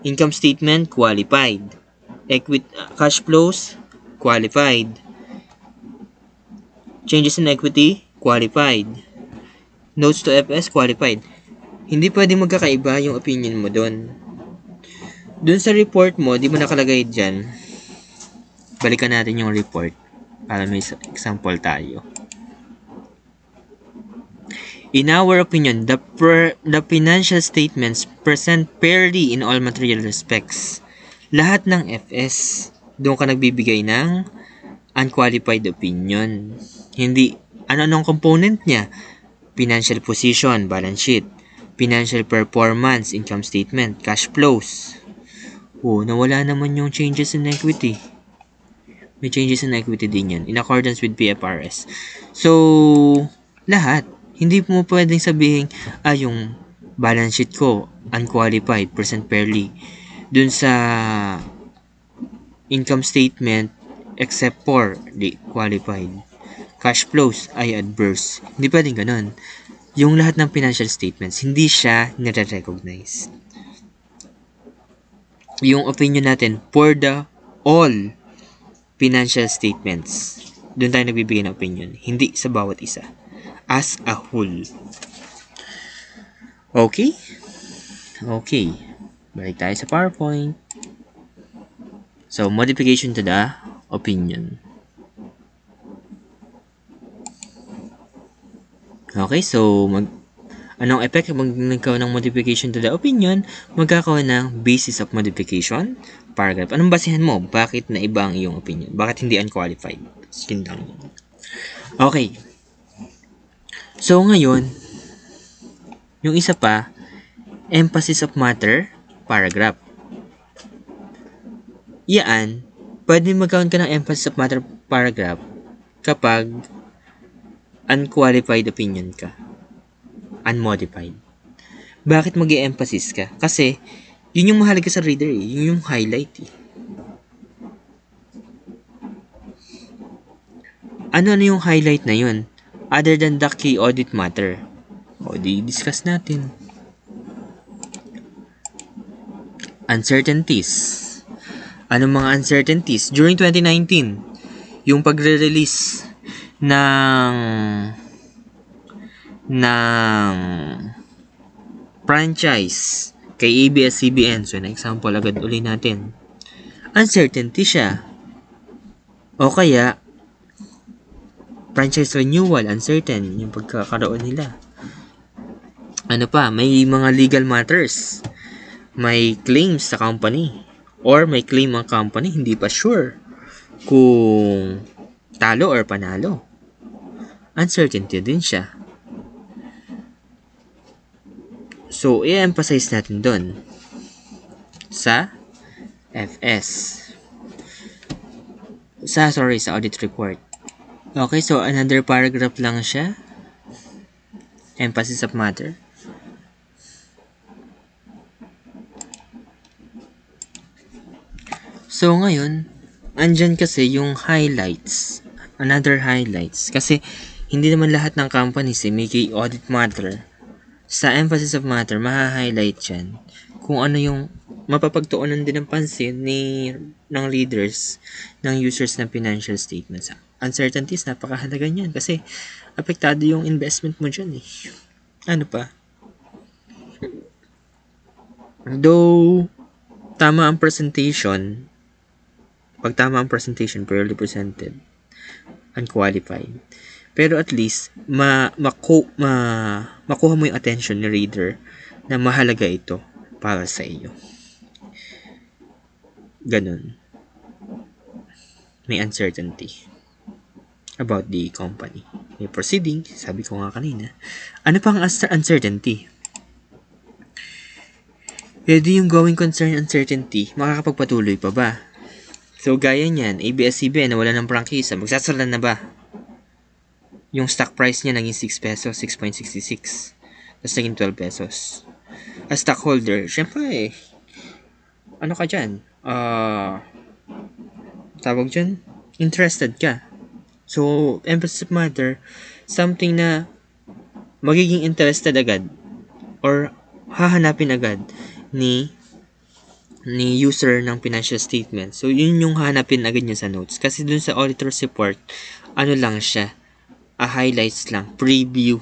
Income statement, qualified. Cash flows, qualified. Changes in equity, qualified. Notes to FS, qualified. Hindi pwedeng magkakaiba yung opinion mo doon. Doon sa report mo, di mo nakalagay dyan. Balikan natin yung report para may example tayo. In our opinion, the financial statements present fairly in all material respects. Lahat ng FS, doon ka nagbibigay ng unqualified opinion. Hindi, ano-anong component niya? Financial position, balance sheet. Financial performance, income statement. Cash flows. Nawala naman yung changes in equity. May changes in equity din yan in accordance with PFRS. So, lahat. Hindi mo pwedeng sabihin, yung balance sheet ko, unqualified, present fairly. Dun sa income statement, except for the qualified. Cash flows ay adverse. Hindi pwedeng ganun. Yung lahat ng financial statements, hindi siya nire-recognize. Yung opinion natin, for the all financial statements, doon tayo nagbibigay ng opinion, hindi sa bawat isa, as a whole. Okay? Okay. Balik tayo sa PowerPoint. So, modification to the opinion. Okay, so anong effect pag nagkaroon ng modification to the opinion? Magkakaroon ng basis of modification, paragraph. Anong basehan mo? Bakit na iba ang iyong opinion? Bakit hindi unqualified? Yun lang. Okay. So, ngayon, yung isa pa, emphasis of matter, paragraph. Yan, pwede magkaroon ka ng emphasis of matter paragraph kapag unqualified opinion ka. Unmodified. Bakit mag-i-emphasis ka? Kasi, yun yung mahalaga sa reader eh. Yun yung highlight eh. Ano yung highlight na yun? Other than the key audit matter. O, di-discuss natin. Uncertainties. Anong mga uncertainties? During 2019, yung pagre-release ng franchise kay ABS-CBN. So, na example agad uli natin. Uncertainty siya. O kaya, franchise renewal, uncertain, yung pagkakaroon nila. Ano pa, may mga legal matters. May claims sa company. Or may claim ang company, hindi pa sure kung talo or panalo. Uncertainty din siya. So, i-emphasize natin doon sa FS. Sa audit report. Okay, so another paragraph lang siya. Emphasis of matter. So, ngayon, andyan kasi yung highlights. Another highlights. Kasi, hindi naman lahat ng companies may key audit matter. Sa emphasis of matter, maha-highlight yan kung ano yung mapapagtuunan din ng pansin ng leaders, ng users ng financial statements. Uncertainties, napakahalaga niyan kasi apektado yung investment mo dyan eh. Ano pa? Though, tama ang presentation, pag tama ang presentation, purely presented, unqualified. Pero at least, makuha mo yung attention ni reader na mahalaga ito para sa iyo. Ganun. May uncertainty about the company. May proceeding, sabi ko nga kanina. Ano pang uncertainty? Pwede yung going concern uncertainty, makakapagpatuloy pa ba? So, gaya niyan, ABS-CBN na wala ng prangkisa, magsasara na ba? Yung stock price niya naging 6 pesos, 6.66. Tapos naging 12 pesos. As stockholder, syempre, ano ka dyan? Tawag dyan? Interested ka. So, emphasis of matter, something na magiging interested agad or hahanapin agad ni user ng financial statement. So, yun yung hahanapin agad niya sa notes. Kasi dun sa auditor's report, ano lang siya, highlights lang, preview.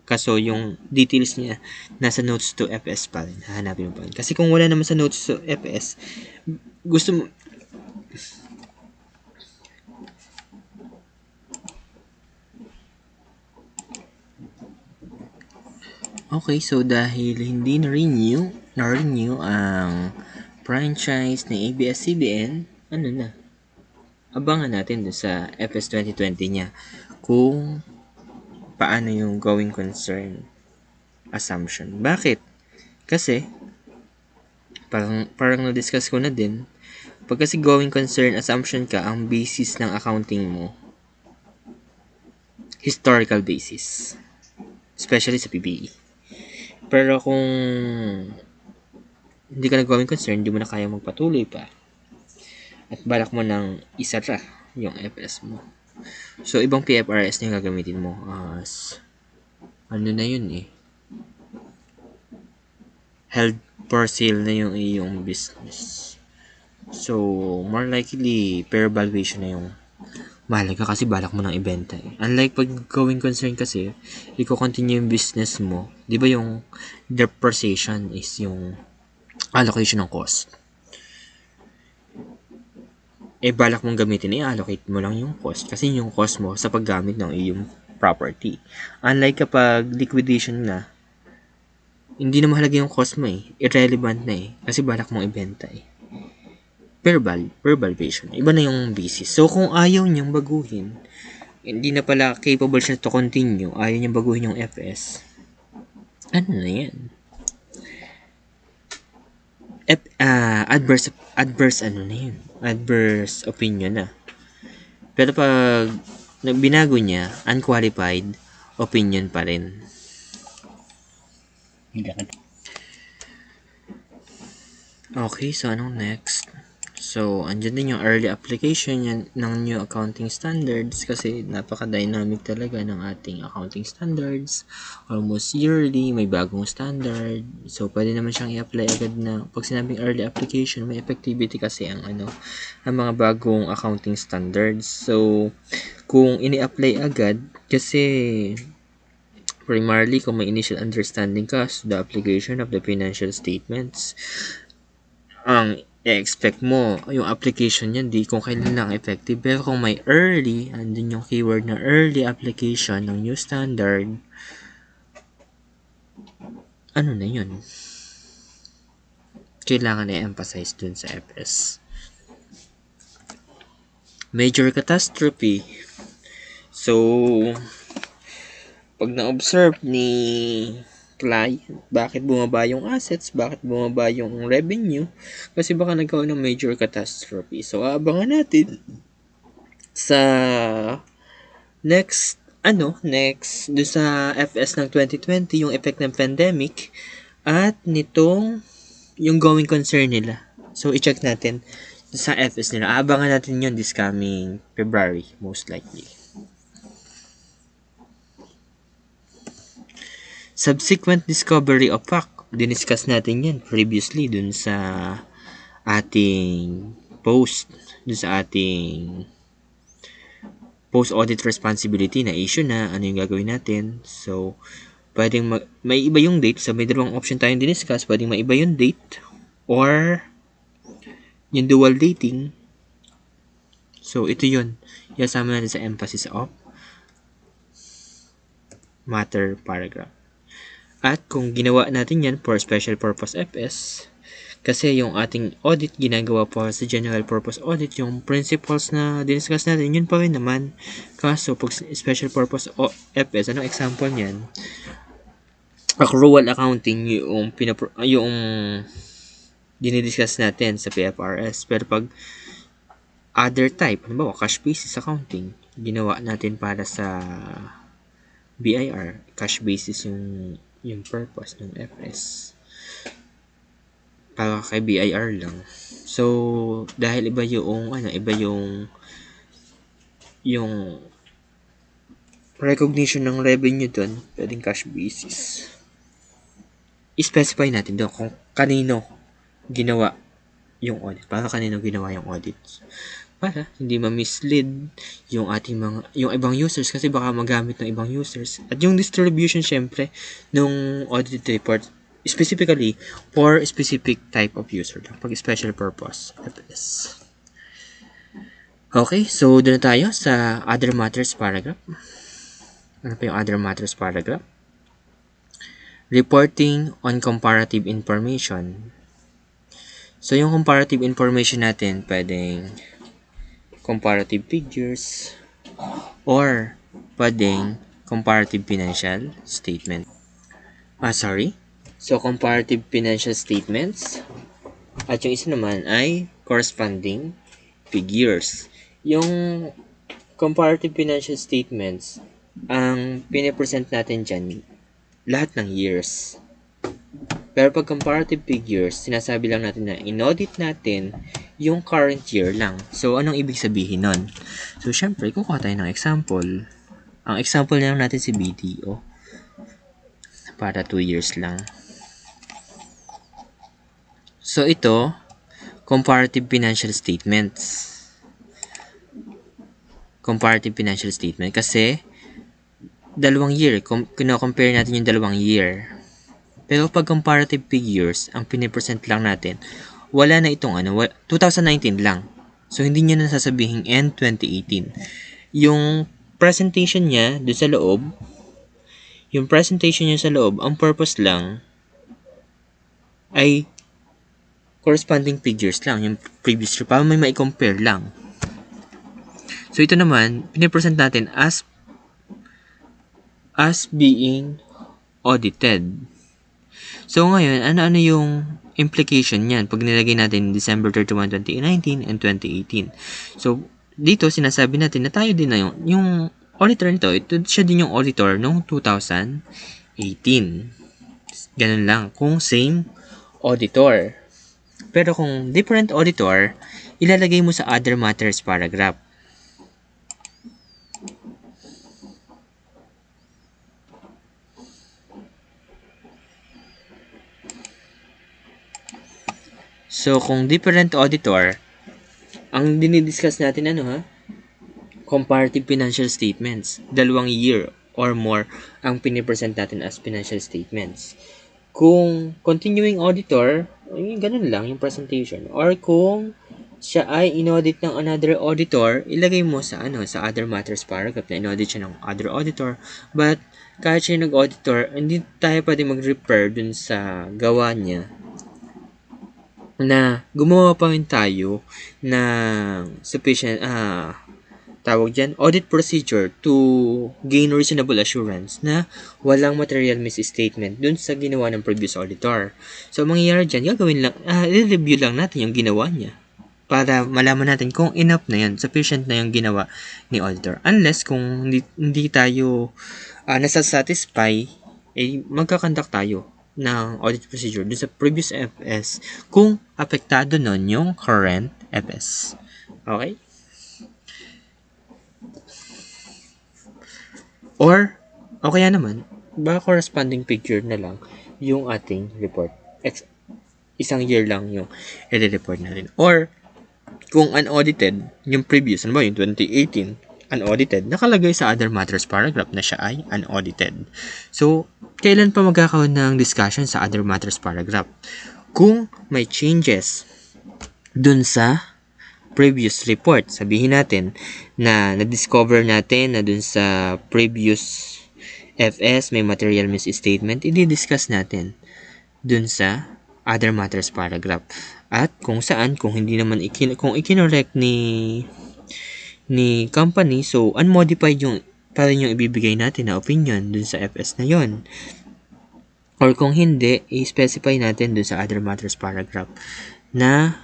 Kaso yung details niya nasa notes to FS pa rin. Hahanapin mo pa rin. Kasi kung wala naman sa notes to FS, gusto mo, okay, so dahil hindi na-renew ang franchise ni ABS-CBN, ano na, abangan natin dun sa FS 2020 niya kung paano yung going concern assumption. Bakit? Kasi, parang na-discuss ko na din, pag kasi going concern assumption ka, ang basis ng accounting mo, historical basis. Especially sa PBE. Pero kung hindi ka nag-going concern, hindi mo na kaya magpatuloy pa. At balak mo nang isara yung FS mo. So, ibang PFRS na yung gagamitin mo as ano na yun eh. Held for sale na yung iyong business. So, more likely, fair valuation na yung mahalaga kasi balak mo nang ibenta eh. Unlike pag going concern kasi, i-continue yung business mo. Di ba yung depreciation is yung allocation ng cost. Balak mong gamitin, i-allocate mo lang yung cost. Kasi yung cost mo sa paggamit ng iyong property. Unlike kapag liquidation na, hindi na mahalaga yung cost mo irrelevant na kasi balak mong ibenta verbal version. Iba na yung basis. So, kung ayaw niyang baguhin, hindi na pala capable siya to continue, ayaw niyang baguhin yung FS, ano na yan? Adverse ano na yun? Adverse opinion na. Pero pag binago niya, unqualified opinion pa rin. Okay, so anong next? So, andyan din yung early application ng new accounting standards kasi napaka-dynamic talaga ng ating accounting standards. Almost yearly, may bagong standard. So, pwede naman siyang i-apply agad na pag sinabing early application, may effectivity kasi ang mga bagong accounting standards. So, kung ini-apply agad, kasi primarily kung may initial understanding ka sa the application of the financial statements, ang i-expect mo yung application niyan di kung kailan lang effective. Pero kung may early, andun yung keyword na early application ng new standard, ano na yun? Kailangan i-emphasize dun sa FS. Major catastrophe. So, pag na-observe ni client, bakit bumaba yung assets, bakit bumaba yung revenue, kasi baka nagkaroon ng major catastrophe. So, abangan natin sa next do sa FS ng 2020, yung effect ng pandemic, at nitong yung going concern nila. So, i-check natin sa FS nila. Abangan natin yun this coming February, most likely. Subsequent discovery of fact. Diniscuss natin yan previously dun sa ating post. Dun sa ating post-audit responsibility na issue na ano yung gagawin natin. So, pwedeng may iba yung date. So, may dalawang option tayong diniscuss. Pwedeng may iba yung date or yung dual dating. So, ito yun. Yasama natin sa emphasis of matter paragraph. At kung ginawa natin yan for special purpose FS, kasi yung ating audit ginagawa po sa general purpose audit, yung principles na diniscuss natin, yun pa rin naman. Kaso, pag special purpose FS, anong example niyan? Accrual accounting, yung dinidiscuss natin sa PFRS. Pero pag other type, halimbawa cash basis accounting, ginawa natin para sa BIR, cash basis yung purpose ng FS. Para kay BIR lang. So, dahil iba yung recognition ng revenue doon, pwedeng cash basis. I-specify natin doon kung kanino ginawa yung audit. Para kanino ginawa yung audit. Para hindi ma-mislead yung yung ibang users kasi baka magamit ng ibang users. At yung distribution syempre nung audit report specifically for specific type of user pag special purpose FS. Okay, so doon na tayo sa other matters paragraph. Ano pa yung other matters paragraph? Reporting on comparative information. So yung comparative information natin pwedeng comparative figures or pwedeng comparative financial statement. So, comparative financial statements at yung isa naman ay corresponding figures. Yung comparative financial statements, ang pinipresent natin dyan, lahat ng years. Pero pag comparative figures, sinasabi lang natin na in-audit natin yung current year lang. So, anong ibig sabihin nun? So, syempre, kukuha tayo ng example. Ang example lang natin si BDO. Para 2 years lang. So, ito, comparative financial statements. comparative financial statement kasi dalawang year, kino-compare natin yung dalawang year. Pero pag comparative figures, ang pinipresent lang natin, wala na itong 2019 lang. So, hindi nyo na sasabihin end 2018. Yung presentation niya doon sa loob, ang purpose lang ay corresponding figures lang, yung previous year, para may ma-compare lang. So, ito naman, pinipresent natin as being audited. So, ngayon, ano-ano yung implication niyan pag nilagay natin December 31, 2019 and 2018? So, dito, sinasabi natin na tayo din na yung auditor nito, siya din yung auditor noong 2018. Ganun lang, kung same auditor. Pero kung different auditor, ilalagay mo sa other matters paragraph. So, kung different auditor, ang dinidiscuss natin comparative financial statements. Dalawang year or more ang pinipresent natin as financial statements. Kung continuing auditor, ganun lang yung presentation. Or kung siya ay inaudit ng another auditor, ilagay mo sa other matters paragraph na inaudit siya ng other auditor. But kahit siya nag-auditor, hindi tayo pwede mag-refer dun sa gawa niya na gumawa pa rin tayo ng sufficient audit procedure to gain reasonable assurance na walang material misstatement dun sa ginawa ng previous auditor. So, mangyayari dyan, i-review lang natin yung ginawa niya para malaman natin kung enough na yan, sufficient na yung ginawa ni auditor. Unless kung hindi tayo nasasatisfy, magkakandak tayo ng audit procedure dun sa previous FS kung apektado nun yung current FS. Okay? Or, o kaya naman, corresponding figure na lang yung ating report. Isang year lang yung i-report natin. Or, kung unaudited, yung previous, yung 2018, unaudited, nakalagay sa other matters paragraph na siya ay unaudited. So, kailan pa magkakaroon ng discussion sa other matters paragraph? Kung may changes dun sa previous report, sabihin natin na na-discover natin na dun sa previous FS may material misstatement, i-discuss natin dun sa other matters paragraph. At kung saan, kung hindi naman kung ikinorect ni company, so unmodified yung pa rin yung ibibigay natin na opinion dun sa FS na yon. Or kung hindi, i-specify natin dun sa other matters paragraph na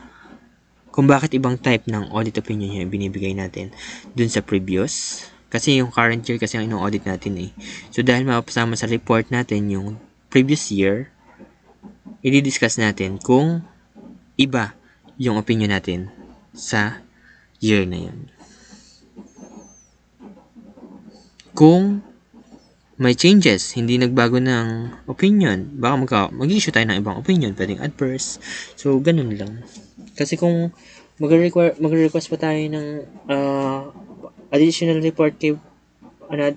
kung bakit ibang type ng audit opinion yung binibigay natin dun sa previous. Kasi yung current year kasi ang ino-audit natin So dahil mapasama sa report natin yung previous year, i-discuss natin kung iba yung opinion natin sa year na yun. Kung may changes, hindi nagbago ng opinion, baka mag-issue tayo ng ibang opinion, pwedeng adverse. So, ganun lang. Kasi kung mag-request pa tayo ng additional report kay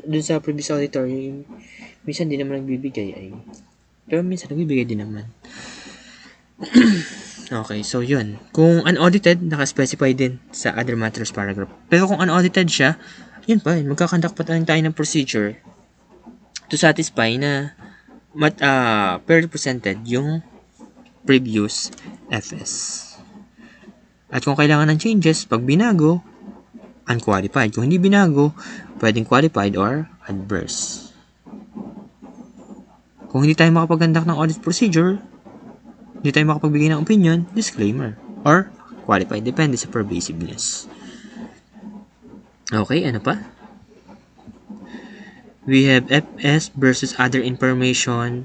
dun sa previous auditor, minsan di naman nagbibigay pero minsan nagbibigay din naman. Okay, so yun. Kung unaudited, naka-specify din sa other matters paragraph. Pero kung unaudited siya, yun pa rin, magkakandak pa tayo ng procedure to satisfy na represented yung previous FS. At kung kailangan ng changes, pag binago, unqualified. Kung hindi binago, pwedeng qualified or adverse. Kung hindi tayo makapagkandak ng audit procedure, hindi tayo makapagbigay ng opinion, disclaimer, or qualified. Depende sa pervasiveness. Okay, ano pa? We have FS versus other information,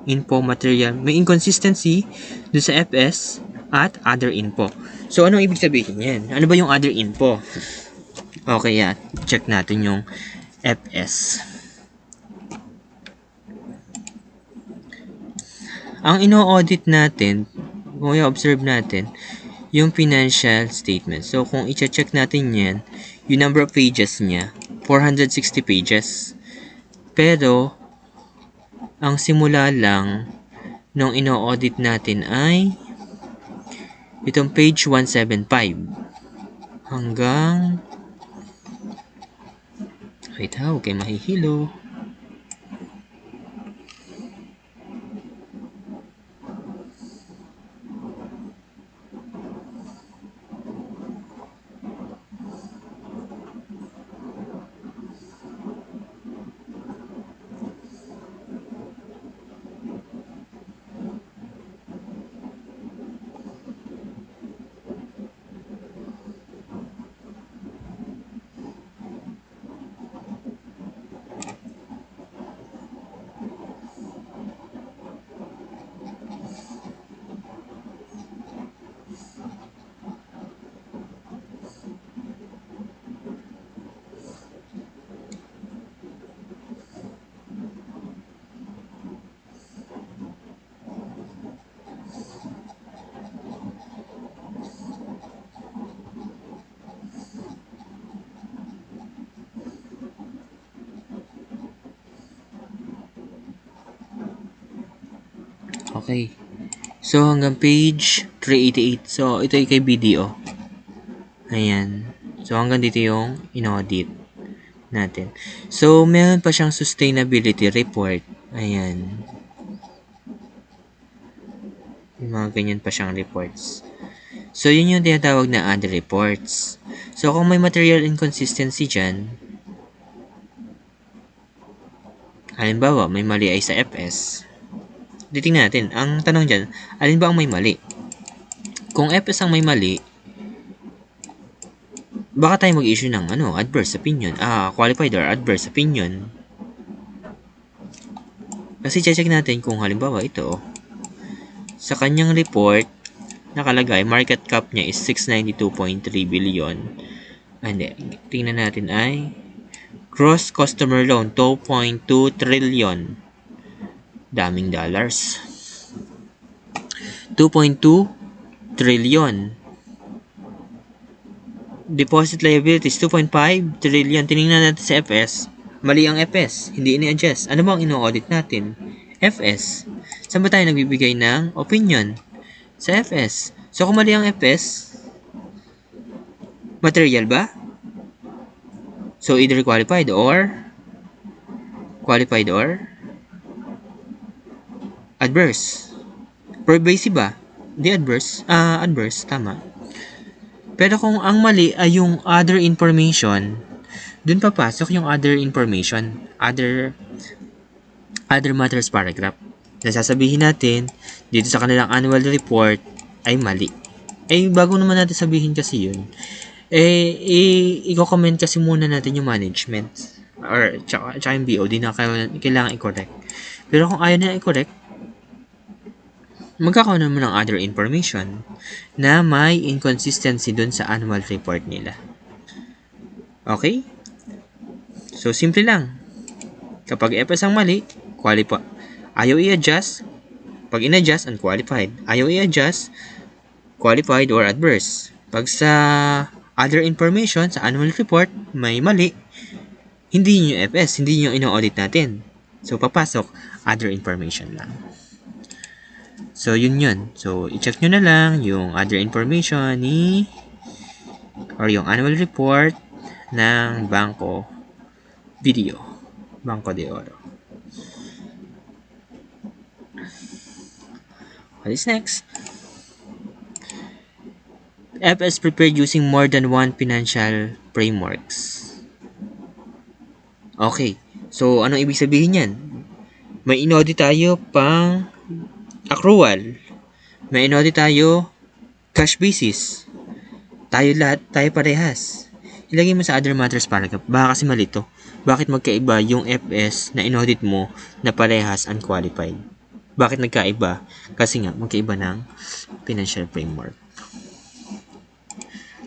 info material. May inconsistency dun sa FS at other info. So, anong ibig sabihin yan? Ano ba yung other info? Okay, check natin yung FS. Ang ino-audit natin, kung i-observe natin, yung financial statement. So, kung i-check natin yan, yung number of pages niya, 460 pages. Pero, ang simula lang nung ino-audit natin ay itong page 175 hanggang wait ha, huwag kayo mahihilo. Okay. So, hanggang page 388. So, ito ay kay BDO. Ayan. So, hanggang dito yung in-audit natin. So, meron pa siyang sustainability report. Ayan. Yung mga ganyan pa siyang reports. So, yun yung tinatawag na other reports. So, kung may material inconsistency dyan, halimbawa, may mali ay sa FS, titingnan natin. Ang tanong dyan, alin ba ang may mali? Kung FS ang may mali, baka tayo mag-issue ng adverse opinion. Qualified or adverse opinion. Kasi check natin kung halimbawa ito, sa kanyang report, nakalagay, market cap niya is 692.3 billion. And tingnan natin ay gross customer loan, 2.2 trillion. Daming dollars. 2.2 trillion. Deposit liabilities, 2.5 trillion. Tinignan natin sa FS. Mali ang FS. Hindi ini-adjust. Ano bang ino-audit natin? FS. Saan ba tayo nagbibigay ng opinion? Sa FS. So, kung mali ang FS, material ba? So, either qualified or adverse. Pervasive ba? Di adverse. Adverse. Tama. Pero kung ang mali ay yung other information, dun papasok yung other information, other matters paragraph. Nasasabihin natin, dito sa kanilang annual report, ay mali. Bago naman natin sabihin kasi yun, i-comment kasi muna natin yung management, or tsaka yung BO, di na kailangan i-correct. Pero kung ayaw na i-correct, magkakaroon naman ng other information na may inconsistency dun sa annual report nila. Okay? So, simple lang. Kapag FS ang mali, ayaw i-adjust. Pag in-adjust, unqualified. Ayaw i-adjust, qualified or adverse. Pag sa other information, sa annual report, may mali, hindi yun yung FS, hindi yun yung ino-audit natin. So, papasok, other information lang. So, yun. So, i-check nyo na lang yung other information or yung annual report ng Banco de Oro. What is next? FS prepared using more than one financial frameworks. Okay. So, anong ibig sabihin yan? May in-audit tayo pang accrual. May in-audit tayo cash basis. Tayo parehas. Ilagay mo sa other matters paragraph. Baka kasi mali to. Bakit magkaiba yung FS na in-audit mo na parehas unqualified? Bakit nagkaiba? Kasi nga, magkaiba ng financial framework.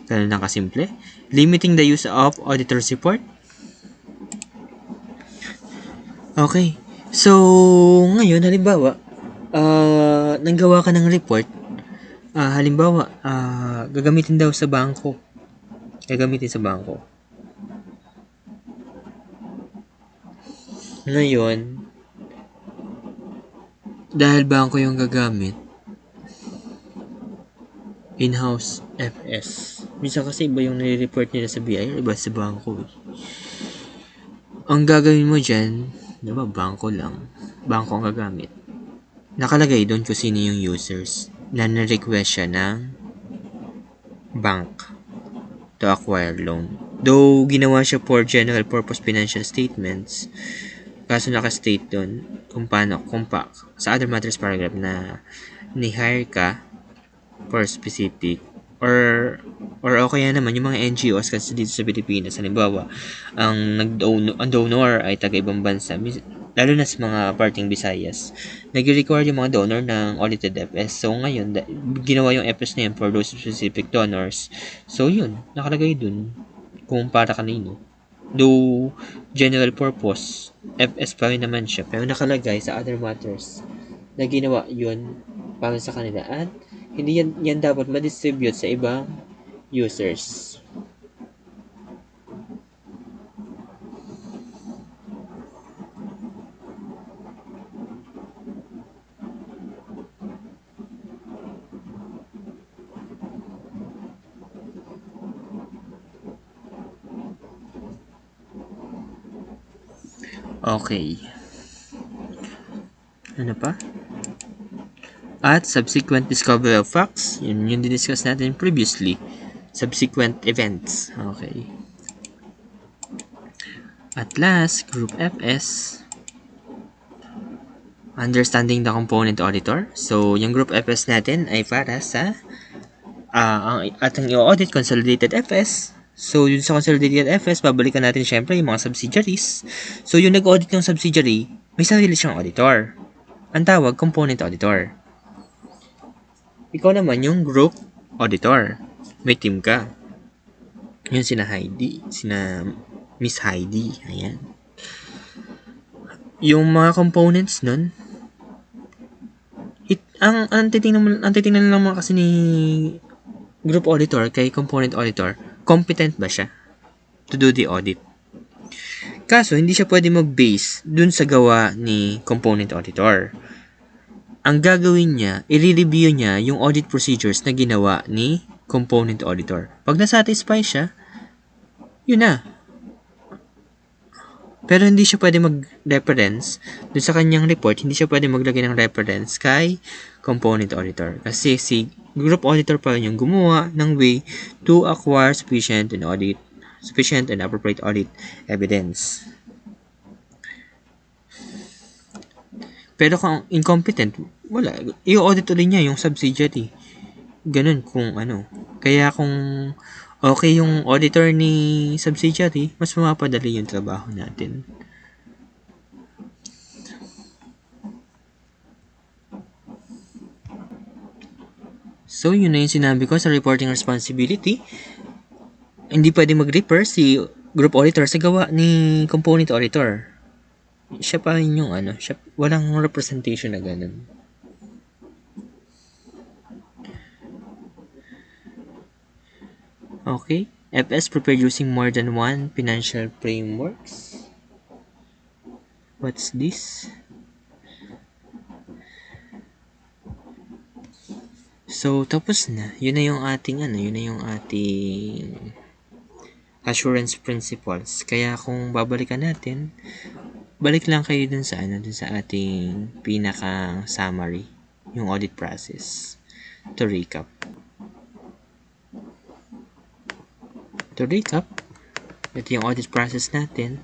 Ganun lang kasimple. Limiting the use of auditor's report. Okay. So, ngayon, halimbawa, nanggawa ka ng report, halimbawa, gagamitin sa bangko. Ngayon, dahil bangko yung gagamit, in-house FS. Minsan kasi iba yung nire-report nila sa BI, iba sa bangko. Ang gagawin mo dyan, diba, bangko lang. Bangko ang gagamit. Nakalagay doon kung sino yung users na na-request siya ng bank to acquire loan. Though, ginawa siya for general purpose financial statements, kaso naka-state doon kung paano, sa other matters paragraph na ni-hire ka for specific or okay naman yung mga NGOs kasi dito sa Pilipinas, halimbawa ang donor ay taga ibang bansa, lalo na sa mga parting Visayas, nag-require yung mga donor ng audited FS. So ngayon ginawa yung FS na yun for those specific donors. So yun, nakalagay dun kung para kanino, though general purpose FS pa rin naman siya, pero nakalagay sa other matters na ginawa yun para sa kanila at hindi yan dapat ma-distribute sa ibang users. Okay. Ano pa? At subsequent discovery of facts, yun yung discuss natin previously. Subsequent events. Okay. At last, Group FS. Understanding the component auditor. So, yung Group FS natin ay para sa ang ating i-audit consolidated FS. So, yun sa consolidated FS, babalikan natin syempre yung mga subsidiaries. So, yung nag-audit ng subsidiary, may sarili siyang auditor. Ang tawag, component auditor. Ikaw naman yung group auditor. May team ka. Yun sina Heidi. Sina Miss Heidi. Ayan. Yung mga components nun, ang titingnan lang mga kasi ni group auditor kay component auditor, competent ba siya to do the audit? Kaso, hindi siya pwede mag-base dun sa gawa ni component auditor. Ang gagawin niya, i-review niya yung audit procedures na ginawa ni component auditor. Pag nasatisfy siya, yun na. Pero hindi siya pwede mag-reference dun sa kanyang report, hindi siya pwede maglagay ng reference kay component auditor. Kasi si group auditor pa rin yung gumawa ng way to acquire sufficient and appropriate audit evidence. Pero kung incompetent, wala. I-audit ulit niya yung subsidiary. Ganun kung ano. Kaya kung okay yung auditor ni subsidiary, mas mapapadali yung trabaho natin. So, yun na yung sinabi ko sa reporting responsibility. Hindi pwede mag-refer si group auditor sa gawa ni component auditor. Siya pa rin yung walang representation na ganun. Okay. FS prepared using more than one financial frameworks. What's this? So, tapos na. Yun na yung ating assurance principles. Kaya kung babalikan natin, balik lang kayo dun sa ating pinaka summary, yung audit process. To recap, ito yung audit process natin.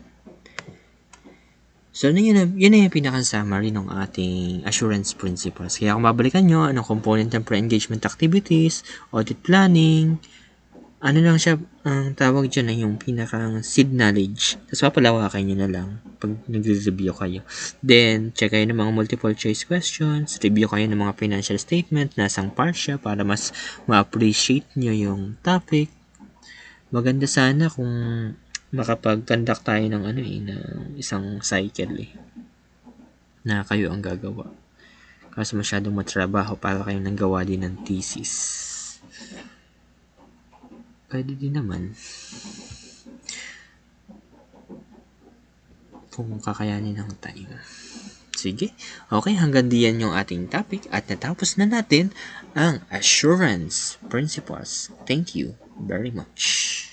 So, yun na yung pinaka-summary ng ating assurance principles. Kaya kung babalikan nyo, anong component ng pre-engagement activities, audit planning, ano lang siya, ang tawag dyan ay yung pinaka-seed knowledge. Tapos papalawakan nyo na lang pag nag-review kayo. Then, check kayo ng mga multiple choice questions, review kayo ng mga financial statement, nasang part siya para mas ma-appreciate nyo yung topic. Maganda sana kung makapag-conduct tayo ng ng isang cycle na kayo ang gagawa. Kasi masyadong matrabaho para kayong nanggawa din ng thesis. Pwede din naman. kung kakayanin ng time. Sige. Okay, hanggang diyan yung ating topic at natapos na natin ang assurance principles. Thank you very much.